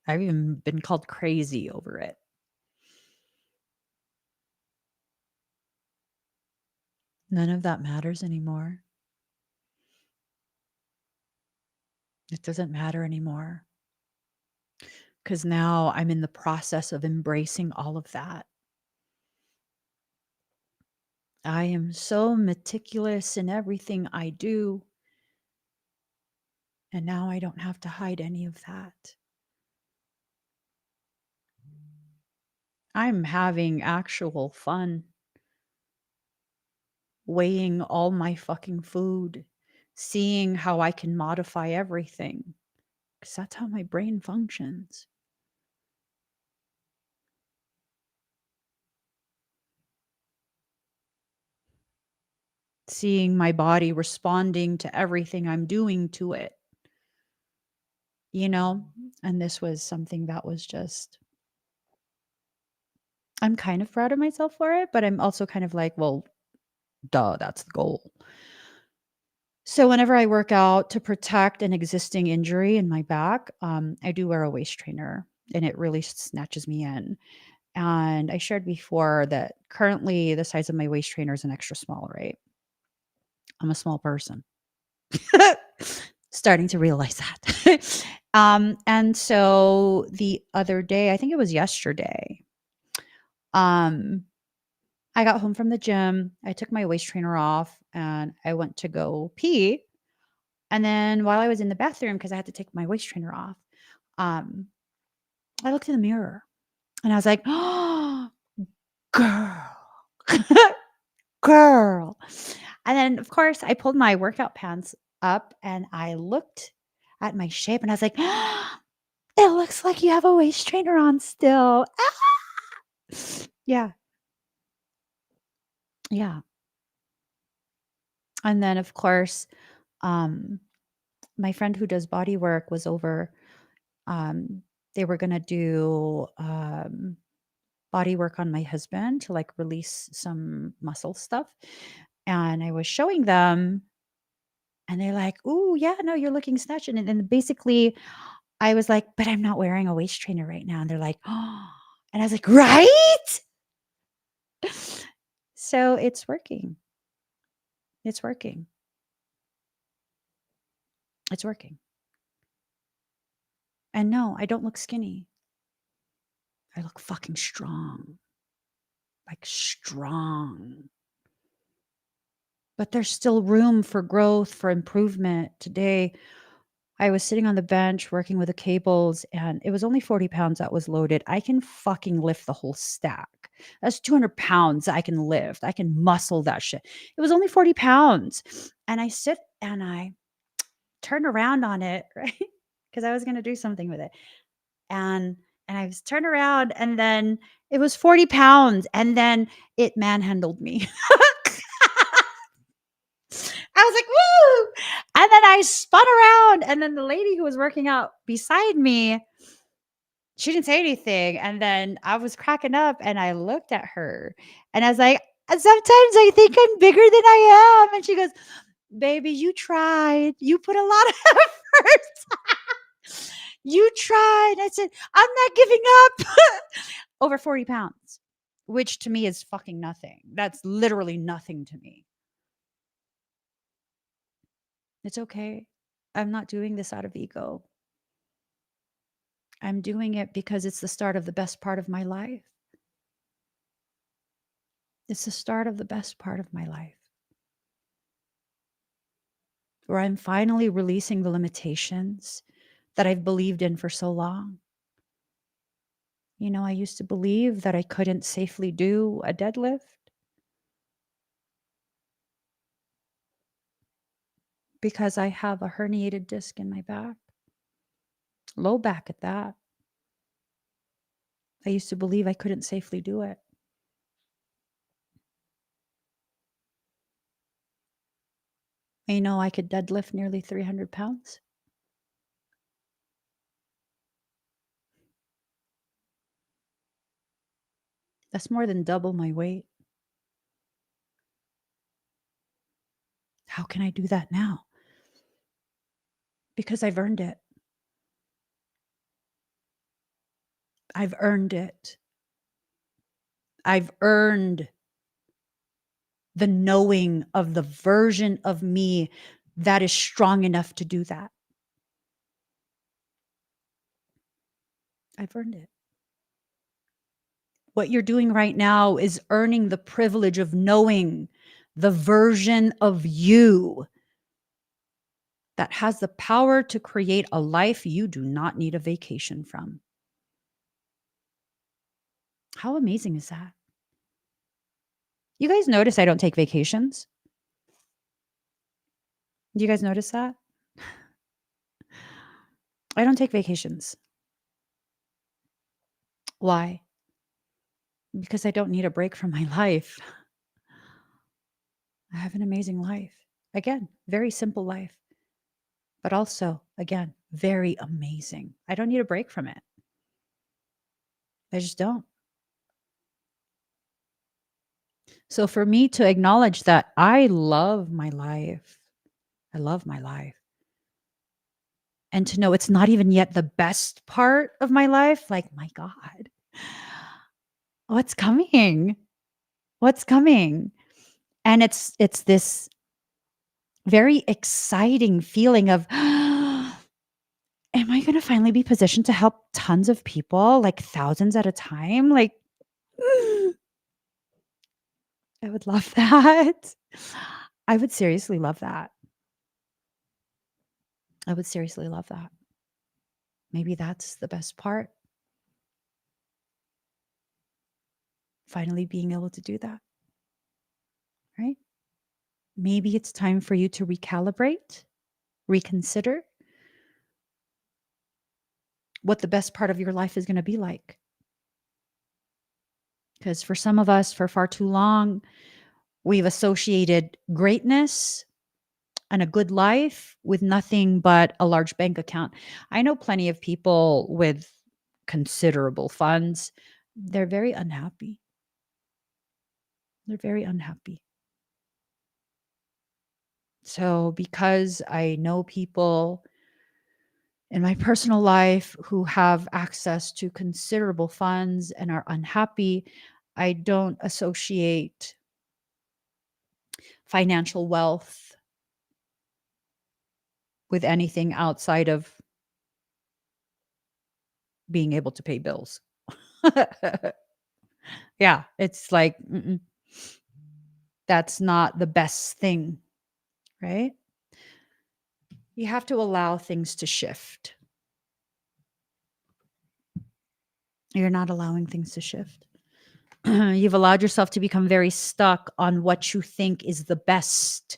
I've even been called crazy over it. None of that matters anymore. It doesn't matter anymore. Because now I'm in the process of embracing all of that. I am so meticulous in everything I do. And now I don't have to hide any of that. I'm having actual fun weighing all my fucking food, seeing how I can modify everything. Because that's how my brain functions. Seeing my body responding to everything I'm doing to it, you know? And this was something that was just, I'm kind of proud of myself for it, but I'm also kind of like, well, duh, that's the goal. So whenever I work out to protect an existing injury in my back, I do wear a waist trainer and it really snatches me in. And I shared before that currently the size of my waist trainer is an extra small, right? I'm a small person. Starting to realize that. And so the other day, I think it was yesterday, um, I got home from the gym. I took my waist trainer off and I went to go pee. And then while I was in the bathroom, because I had to take my waist trainer off, um, I looked in the mirror and I was like, oh, girl, girl. And then, of course, I pulled my workout pants up and I looked at my shape and I was like, it looks like you have a waist trainer on still. Yeah. Yeah. And then, of course, um, my friend who does body work was over. Um, they were going to do body work on my husband to like release some muscle stuff. And I was showing them, and they're like, "Ooh, yeah, no, you're looking snatched." And then basically, I was like, "But I'm not wearing a waist trainer right now." And they're like, "Oh," and I was like, "Right." So it's working. It's working. It's working. And no, I don't look skinny. I look fucking strong. Like strong. But there's still room for growth, for improvement. Today, I was sitting on the bench working with the cables, and it was only 40 pounds that was loaded. I can fucking lift the whole stack. That's 200 pounds I can lift. I can muscle that shit. It was only 40 pounds. And I sit and I turn around on it, right? Because I was going to do something with it. And I was turned around and then It was 40 pounds, and then it manhandled me. I was like, "Woo!" And then I spun around, and then the lady who was working out beside me, she didn't say anything, and then I was cracking up, and I looked at her, and I was like, "Sometimes I think I'm bigger than I am," and she goes, "Baby, you tried. You put a lot of effort. You tried." I said, "I'm not giving up." Over 40 pounds, which to me is fucking nothing. That's literally nothing to me. It's okay. I'm not doing this out of ego. I'm doing it because it's the start of the best part of my life. It's the start of the best part of my life, where I'm finally releasing the limitations that I've believed in for so long. You know, I used to believe that I couldn't safely do a deadlift because I have a herniated disc in my back, low back at that. I used to believe I couldn't safely do it. And you know, I could deadlift nearly 300 pounds. That's more than double my weight. How can I do that now? Because I've earned it. I've earned it. I've earned the knowing of the version of me that is strong enough to do that. I've earned it. What you're doing right now is earning the privilege of knowing the version of you that has the power to create a life you do not need a vacation from. How amazing is that? You guys notice I don't take vacations? Do you guys notice that? I don't take vacations. Why? Because I don't need a break from my life. I have an amazing life. Again, very simple life, but also, again, very amazing. I don't need a break from it. I just don't. So for me to acknowledge that I love my life, I love my life, and to know it's not even yet the best part of my life, like, my God, what's coming? What's coming? And it's this very exciting feeling of, am I going to finally be positioned to help tons of people, like thousands at a time? Like, I would love that. I would seriously love that. I would seriously love that. Maybe that's the best part. Finally being able to do that, right? Maybe it's time for you to recalibrate, reconsider what the best part of your life is going to be like. Because for some of us, for far too long, we've associated greatness and a good life with nothing but a large bank account. I know plenty of people with considerable funds. They're very unhappy. They're very unhappy. So, because I know people in my personal life who have access to considerable funds and are unhappy, I don't associate financial wealth with anything outside of being able to pay bills. Yeah, it's like, that's not the best thing, right? You have to allow things to shift. You're not allowing things to shift. You've allowed yourself to become very stuck on what you think is the best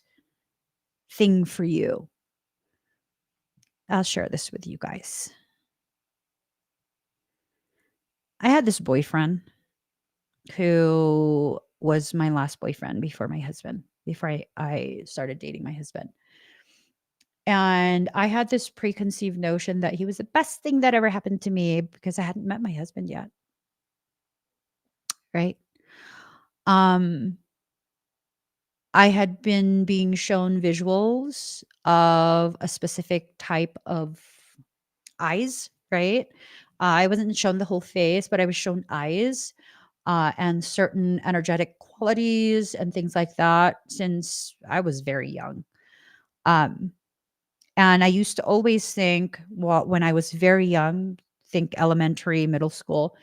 thing for you. I'll share this with you guys. I had this boyfriend. who was my last boyfriend before my husband, before I started dating my husband. And I had this preconceived notion that he was the best thing that ever happened to me because I hadn't met my husband yet, right? Um, I had been being shown visuals of a specific type of eyes, right? I wasn't shown the whole face, but I was shown eyes and certain energetic qualities and things like that since I was very young. Um, and I used to always think, well, when I was very young, think elementary, middle school,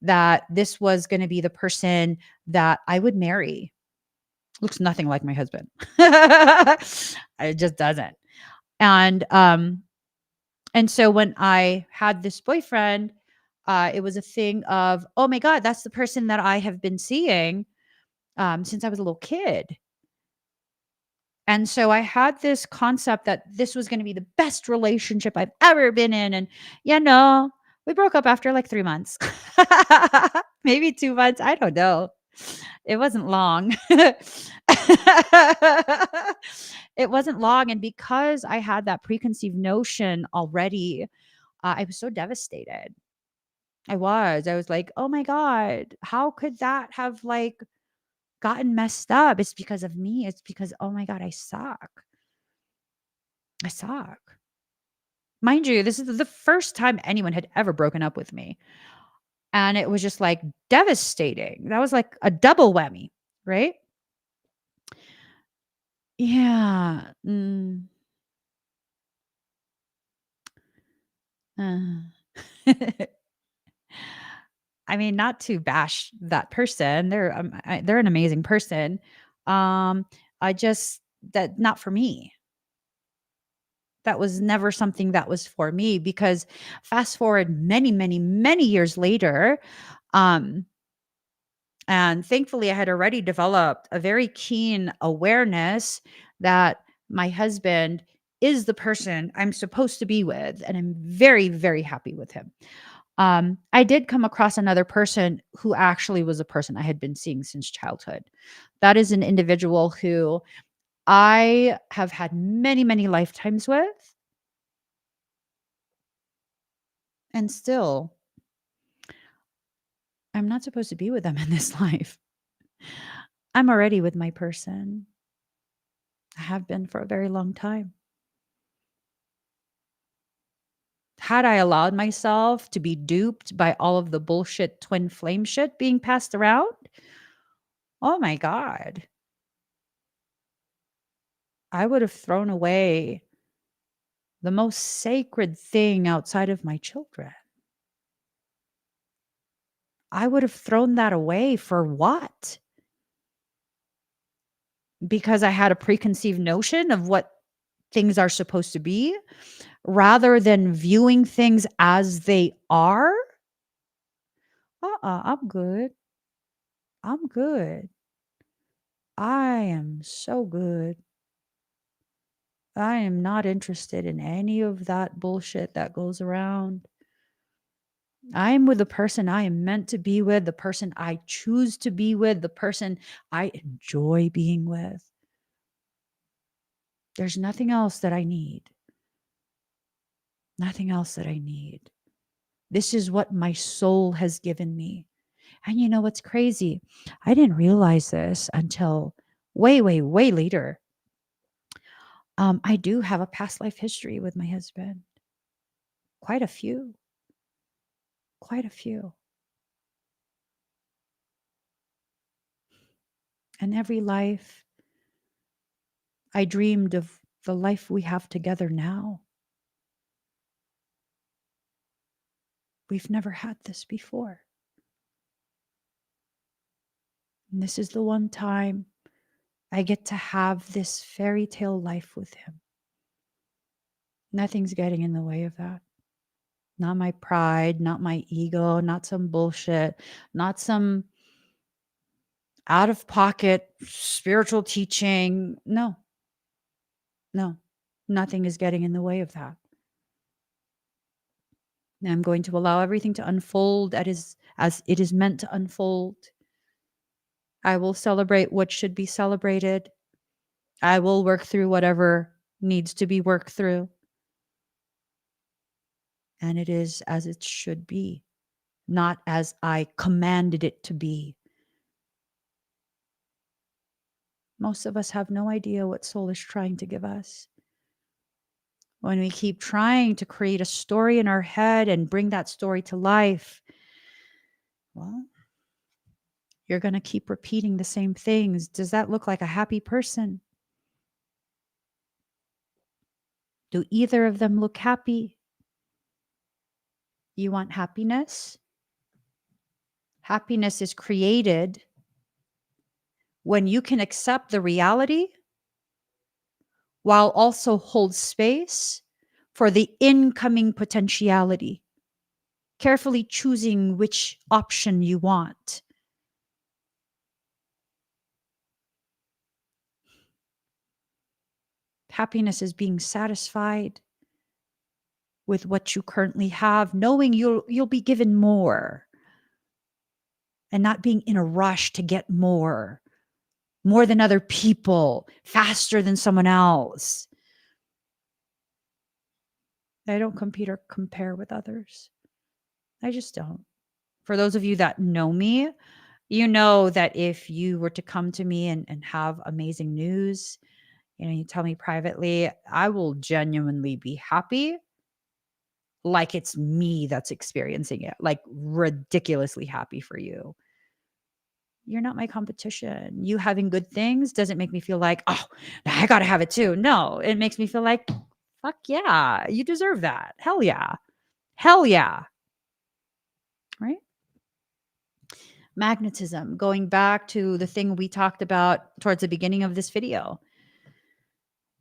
that this was going to be the person that I would marry. Looks nothing like my husband. It just doesn't. And so when I had this boyfriend, it was a thing of, oh my God, that's the person that I have been seeing since I was a little kid. And so I had this concept that this was going to be the best relationship I've ever been in. And no, we broke up after like 3 months, maybe 2 months. I don't know. It wasn't long. It wasn't long. And because I had that preconceived notion already, I was so devastated. I was like, oh my God, how could that have like gotten messed up? It's because of me. It's because, oh my God, I suck. I suck. Mind you, this is the first time anyone had ever broken up with me. And it was just like devastating. That was like a double whammy, right? Yeah. Uh. I mean, not to bash that person. They're an amazing person. Um, I just that not for me. That was never something that was for me because fast forward many, many, many years later, um, and thankfully I had already developed a very keen awareness that my husband is the person I'm supposed to be with, and I'm very, very happy with him. I did come across another person who actually was a person I had been seeing since childhood. That is an individual who I have had many, many lifetimes with, and still, I'm not supposed to be with them in this life. I'm already with my person. I have been for a very long time. Had I allowed myself to be duped by all of the bullshit twin flame shit being passed around, oh my God, I would have thrown away the most sacred thing outside of my children. I would have thrown that away for what? Because I had a preconceived notion of what things are supposed to be rather than viewing things as they are. I'm good. I'm good. I am so good. I am not interested in any of that bullshit that goes around. I'm with the person I am meant to be with, the person I choose to be with, the person I enjoy being with. There's nothing else that I need. Nothing else that I need. This is what my soul has given me. And you know what's crazy? I didn't realize this until way, way, way later. I do have a past life history with my husband. Quite a few. Quite a few. And every life, I dreamed of the life we have together now. We've never had this before. And this is the one time I get to have this fairy tale life with him. Nothing's getting in the way of that. Not my pride, not my ego, not some bullshit, not some out of pocket spiritual teaching. No, no, nothing is getting in the way of that. And I'm going to allow everything to unfold as it is meant to unfold. I will celebrate what should be celebrated. I will work through whatever needs to be worked through. And it is as it should be, not as I commanded it to be. Most of us have no idea what soul is trying to give us. When we keep trying to create a story in our head and bring that story to life, well, you're going to keep repeating the same things. Does that look like a happy person? Do either of them look happy? You want happiness? Happiness is created when you can accept the reality while also hold space for the incoming potentiality, carefully choosing which option you want. Happiness is being satisfied with what you currently have, knowing you'll be given more, and not being in a rush to get more than other people, faster than someone else. I don't compete or compare with others. I just don't. For those of you that know me, you know that if you were to come to me and have amazing news, you tell me privately, I will genuinely be happy, like it's me that's experiencing it, like ridiculously happy for you. You're not my competition. You having good things doesn't make me feel like, oh, I got to have it too. No, it makes me feel like, fuck yeah, you deserve that. Hell yeah. Hell yeah. Right? Magnetism, going back to the thing we talked about towards the beginning of this video.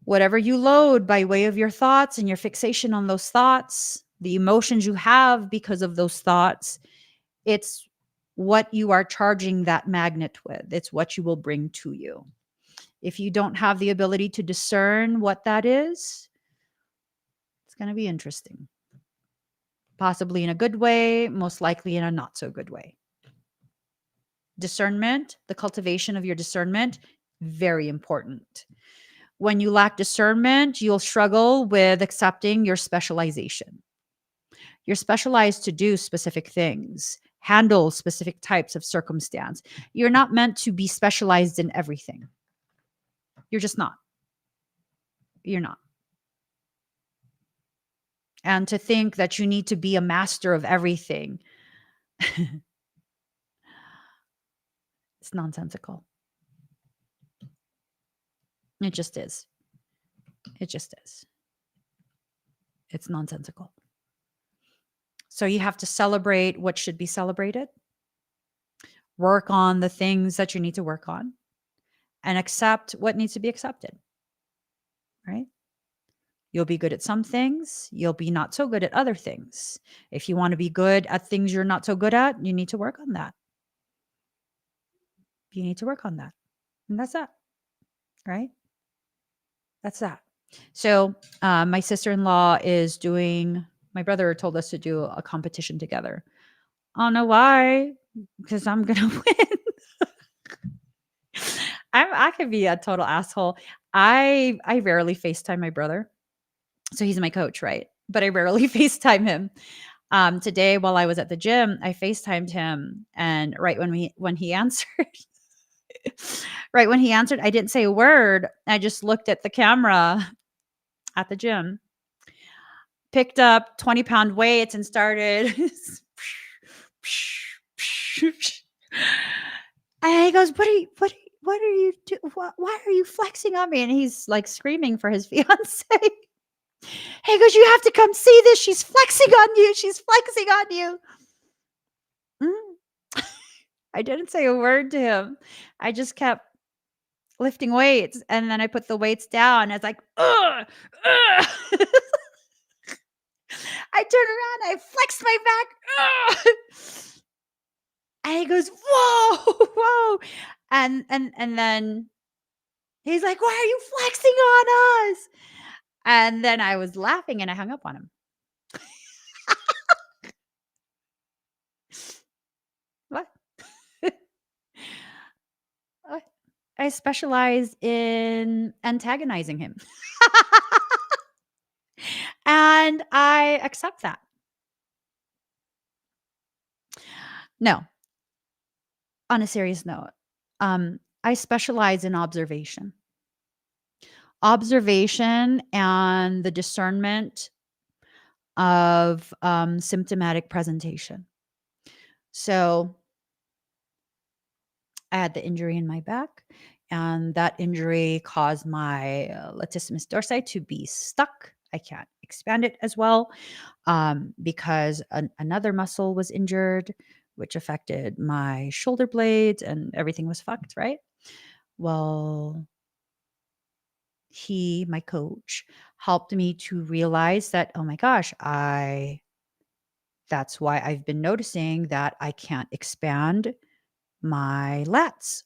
Whatever you load by way of your thoughts and your fixation on those thoughts, the emotions you have because of those thoughts, it's what you are charging that magnet with. It's what you will bring to you. If you don't have the ability to discern what that is, it's going to be interesting. Possibly in a good way, most likely in a not so good way. Discernment, the cultivation of your discernment, very important. When you lack discernment, you'll struggle with accepting your specialization. You're specialized to do specific things, handle specific types of circumstance. You're not meant to be specialized in everything. You're just not. You're not. And to think that you need to be a master of everything, it's nonsensical. It just is. It just is. It's nonsensical. So you have to celebrate what should be celebrated, work on the things that you need to work on, and accept what needs to be accepted, right? You'll be good at some things. You'll be not so good at other things. If you want to be good at things you're not so good at, you need to work on that. You need to work on that. And that's that, right? That's that. So my sister-in-law is doing, my brother told us to do a competition together. I don't know why, because I'm going to win. I could be a total asshole. I rarely FaceTime my brother. So he's my coach, right? But I rarely FaceTime him. Today, while I was at the gym, I FaceTimed him, and right when he answered, I didn't say a word. I just looked at the camera at the gym, picked up 20-pound weights, and started. And he goes, what are you do? Why are you flexing on me? And he's like screaming for his fiance. He goes, you have to come see this. She's flexing on you. She's flexing on you. I didn't say a word to him. I just kept lifting weights. And then I put the weights down. It's like, ugh, ugh. I turned around. I flexed my back. Ugh. And he goes, whoa, whoa. And then he's like, why are you flexing on us? And then I was laughing and I hung up on him. What? I specialize in antagonizing him. And I accept that. No, on a serious note, I specialize in observation. Observation and the discernment of symptomatic presentation. So I had the injury in my back, and that injury caused my latissimus dorsi to be stuck. I can't expand it as well because another muscle was injured, which affected my shoulder blades, and everything was fucked, right? Well, my coach, helped me to realize that, oh my gosh, that's why I've been noticing that I can't expand my lats.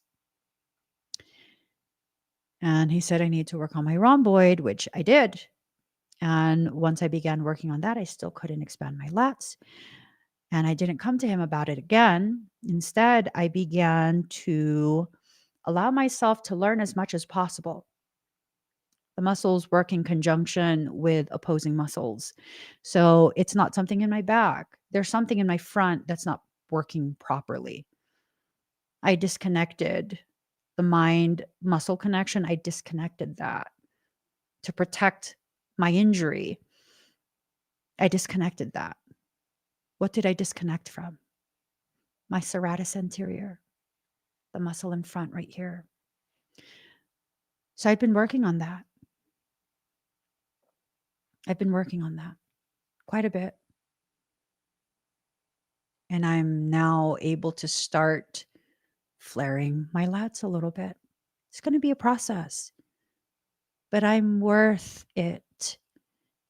And he said I need to work on my rhomboid, which I did. And once I began working on that, I still couldn't expand my lats. And I didn't come to him about it again. Instead, I began to allow myself to learn as much as possible. The muscles work in conjunction with opposing muscles. So it's not something in my back. There's something in my front that's not working properly. I disconnected the mind muscle connection. I disconnected that to protect my injury. I disconnected that. What did I disconnect from? My serratus anterior, the muscle in front right here. So I've been working on that. I've been working on that quite a bit. And I'm now able to start flaring my lats a little bit. It's going to be a process, but I'm worth it.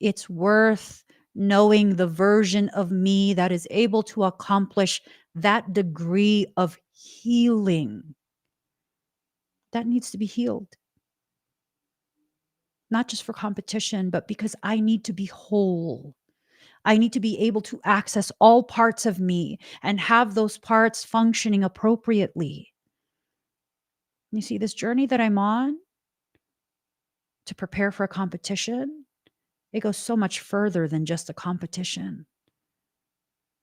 It's worth knowing the version of me that is able to accomplish that degree of healing that needs to be healed. Not just for competition, but because I need to be whole. I need to be able to access all parts of me and have those parts functioning appropriately. You see, this journey that I'm on to prepare for a competition, it goes so much further than just a competition.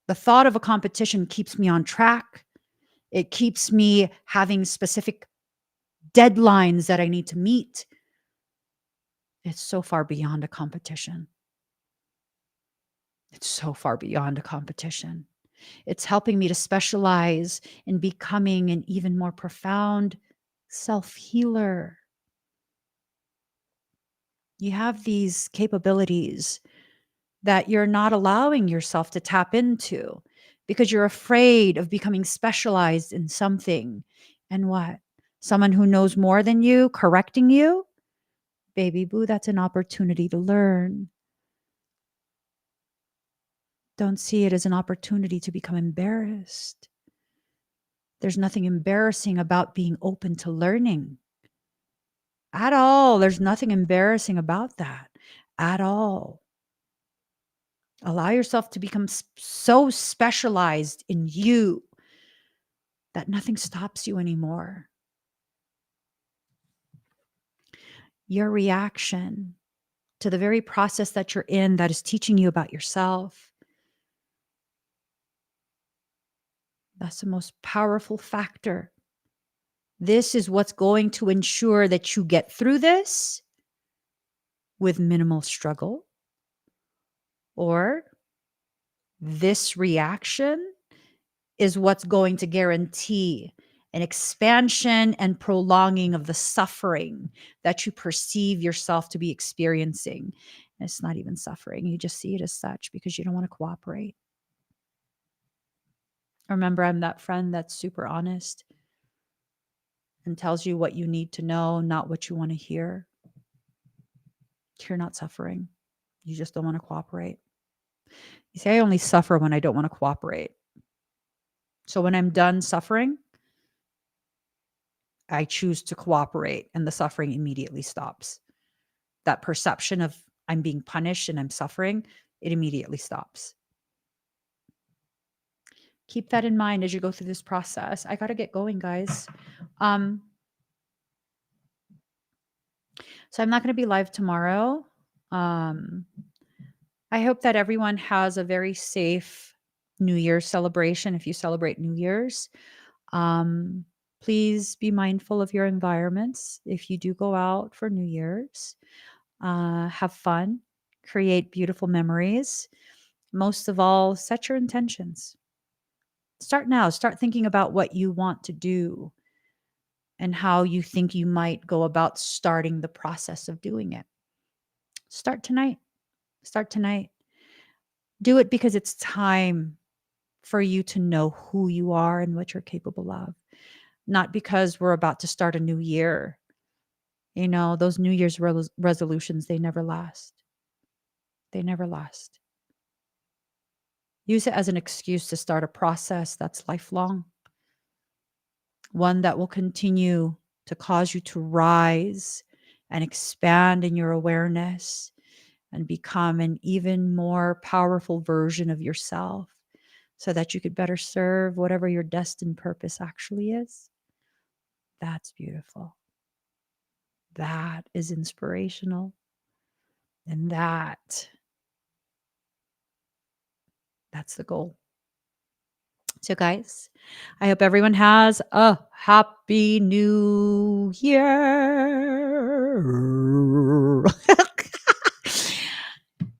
The thought of a competition keeps me on track. It keeps me having specific deadlines that I need to meet. It's so far beyond a competition. It's so far beyond a competition. It's helping me to specialize in becoming an even more profound self-healer. You have these capabilities that you're not allowing yourself to tap into because you're afraid of becoming specialized in something. And what? Someone who knows more than you correcting you? Baby boo, that's an opportunity to learn. Don't see it as an opportunity to become embarrassed. There's nothing embarrassing about being open to learning at all. There's nothing embarrassing about that at all. Allow yourself to become so specialized in you that nothing stops you anymore. Your reaction to the very process that you're in that is teaching you about yourself, that's the most powerful factor. This is what's going to ensure that you get through this with minimal struggle, or this reaction is what's going to guarantee an expansion and prolonging of the suffering that you perceive yourself to be experiencing. And it's not even suffering. You just see it as such because you don't want to cooperate. Remember, I'm that friend that's super honest and tells you what you need to know, not what you want to hear. You're not suffering. You just don't want to cooperate. You say, I only suffer when I don't want to cooperate. So when I'm done suffering, I choose to cooperate and the suffering immediately stops. That perception of I'm being punished and I'm suffering, it immediately stops. Keep that in mind as you go through this process. I got to get going, guys. So I'm not going to be live tomorrow. Um, I hope that everyone has a very safe New Year's celebration if you celebrate New Year's. Um, please be mindful of your environments if you do go out for New Year's. Have fun, create beautiful memories. Most of all, set your intentions. Start now. Start thinking about what you want to do and how you think you might go about starting the process of doing it. Start tonight. Start tonight. Do it because it's time for you to know who you are and what you're capable of, not because we're about to start a new year. You know, those New Year's resolutions, they never last. They never last. Use it as an excuse to start a process that's lifelong, one that will continue to cause you to rise and expand in your awareness and become an even more powerful version of yourself so that you could better serve whatever your destined purpose actually is. That's beautiful. That is inspirational. And that's the goal. So, guys, I hope everyone has a happy new year.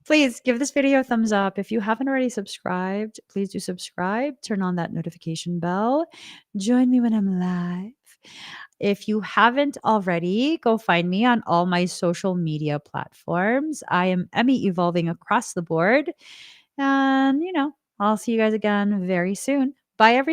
Please give this video a thumbs up. If you haven't already subscribed, please do subscribe. Turn on that notification bell. Join me when I'm live. If you haven't already, go find me on all my social media platforms. I am Emmy Evolving across the board. And, I'll see you guys again very soon. Bye, everyone.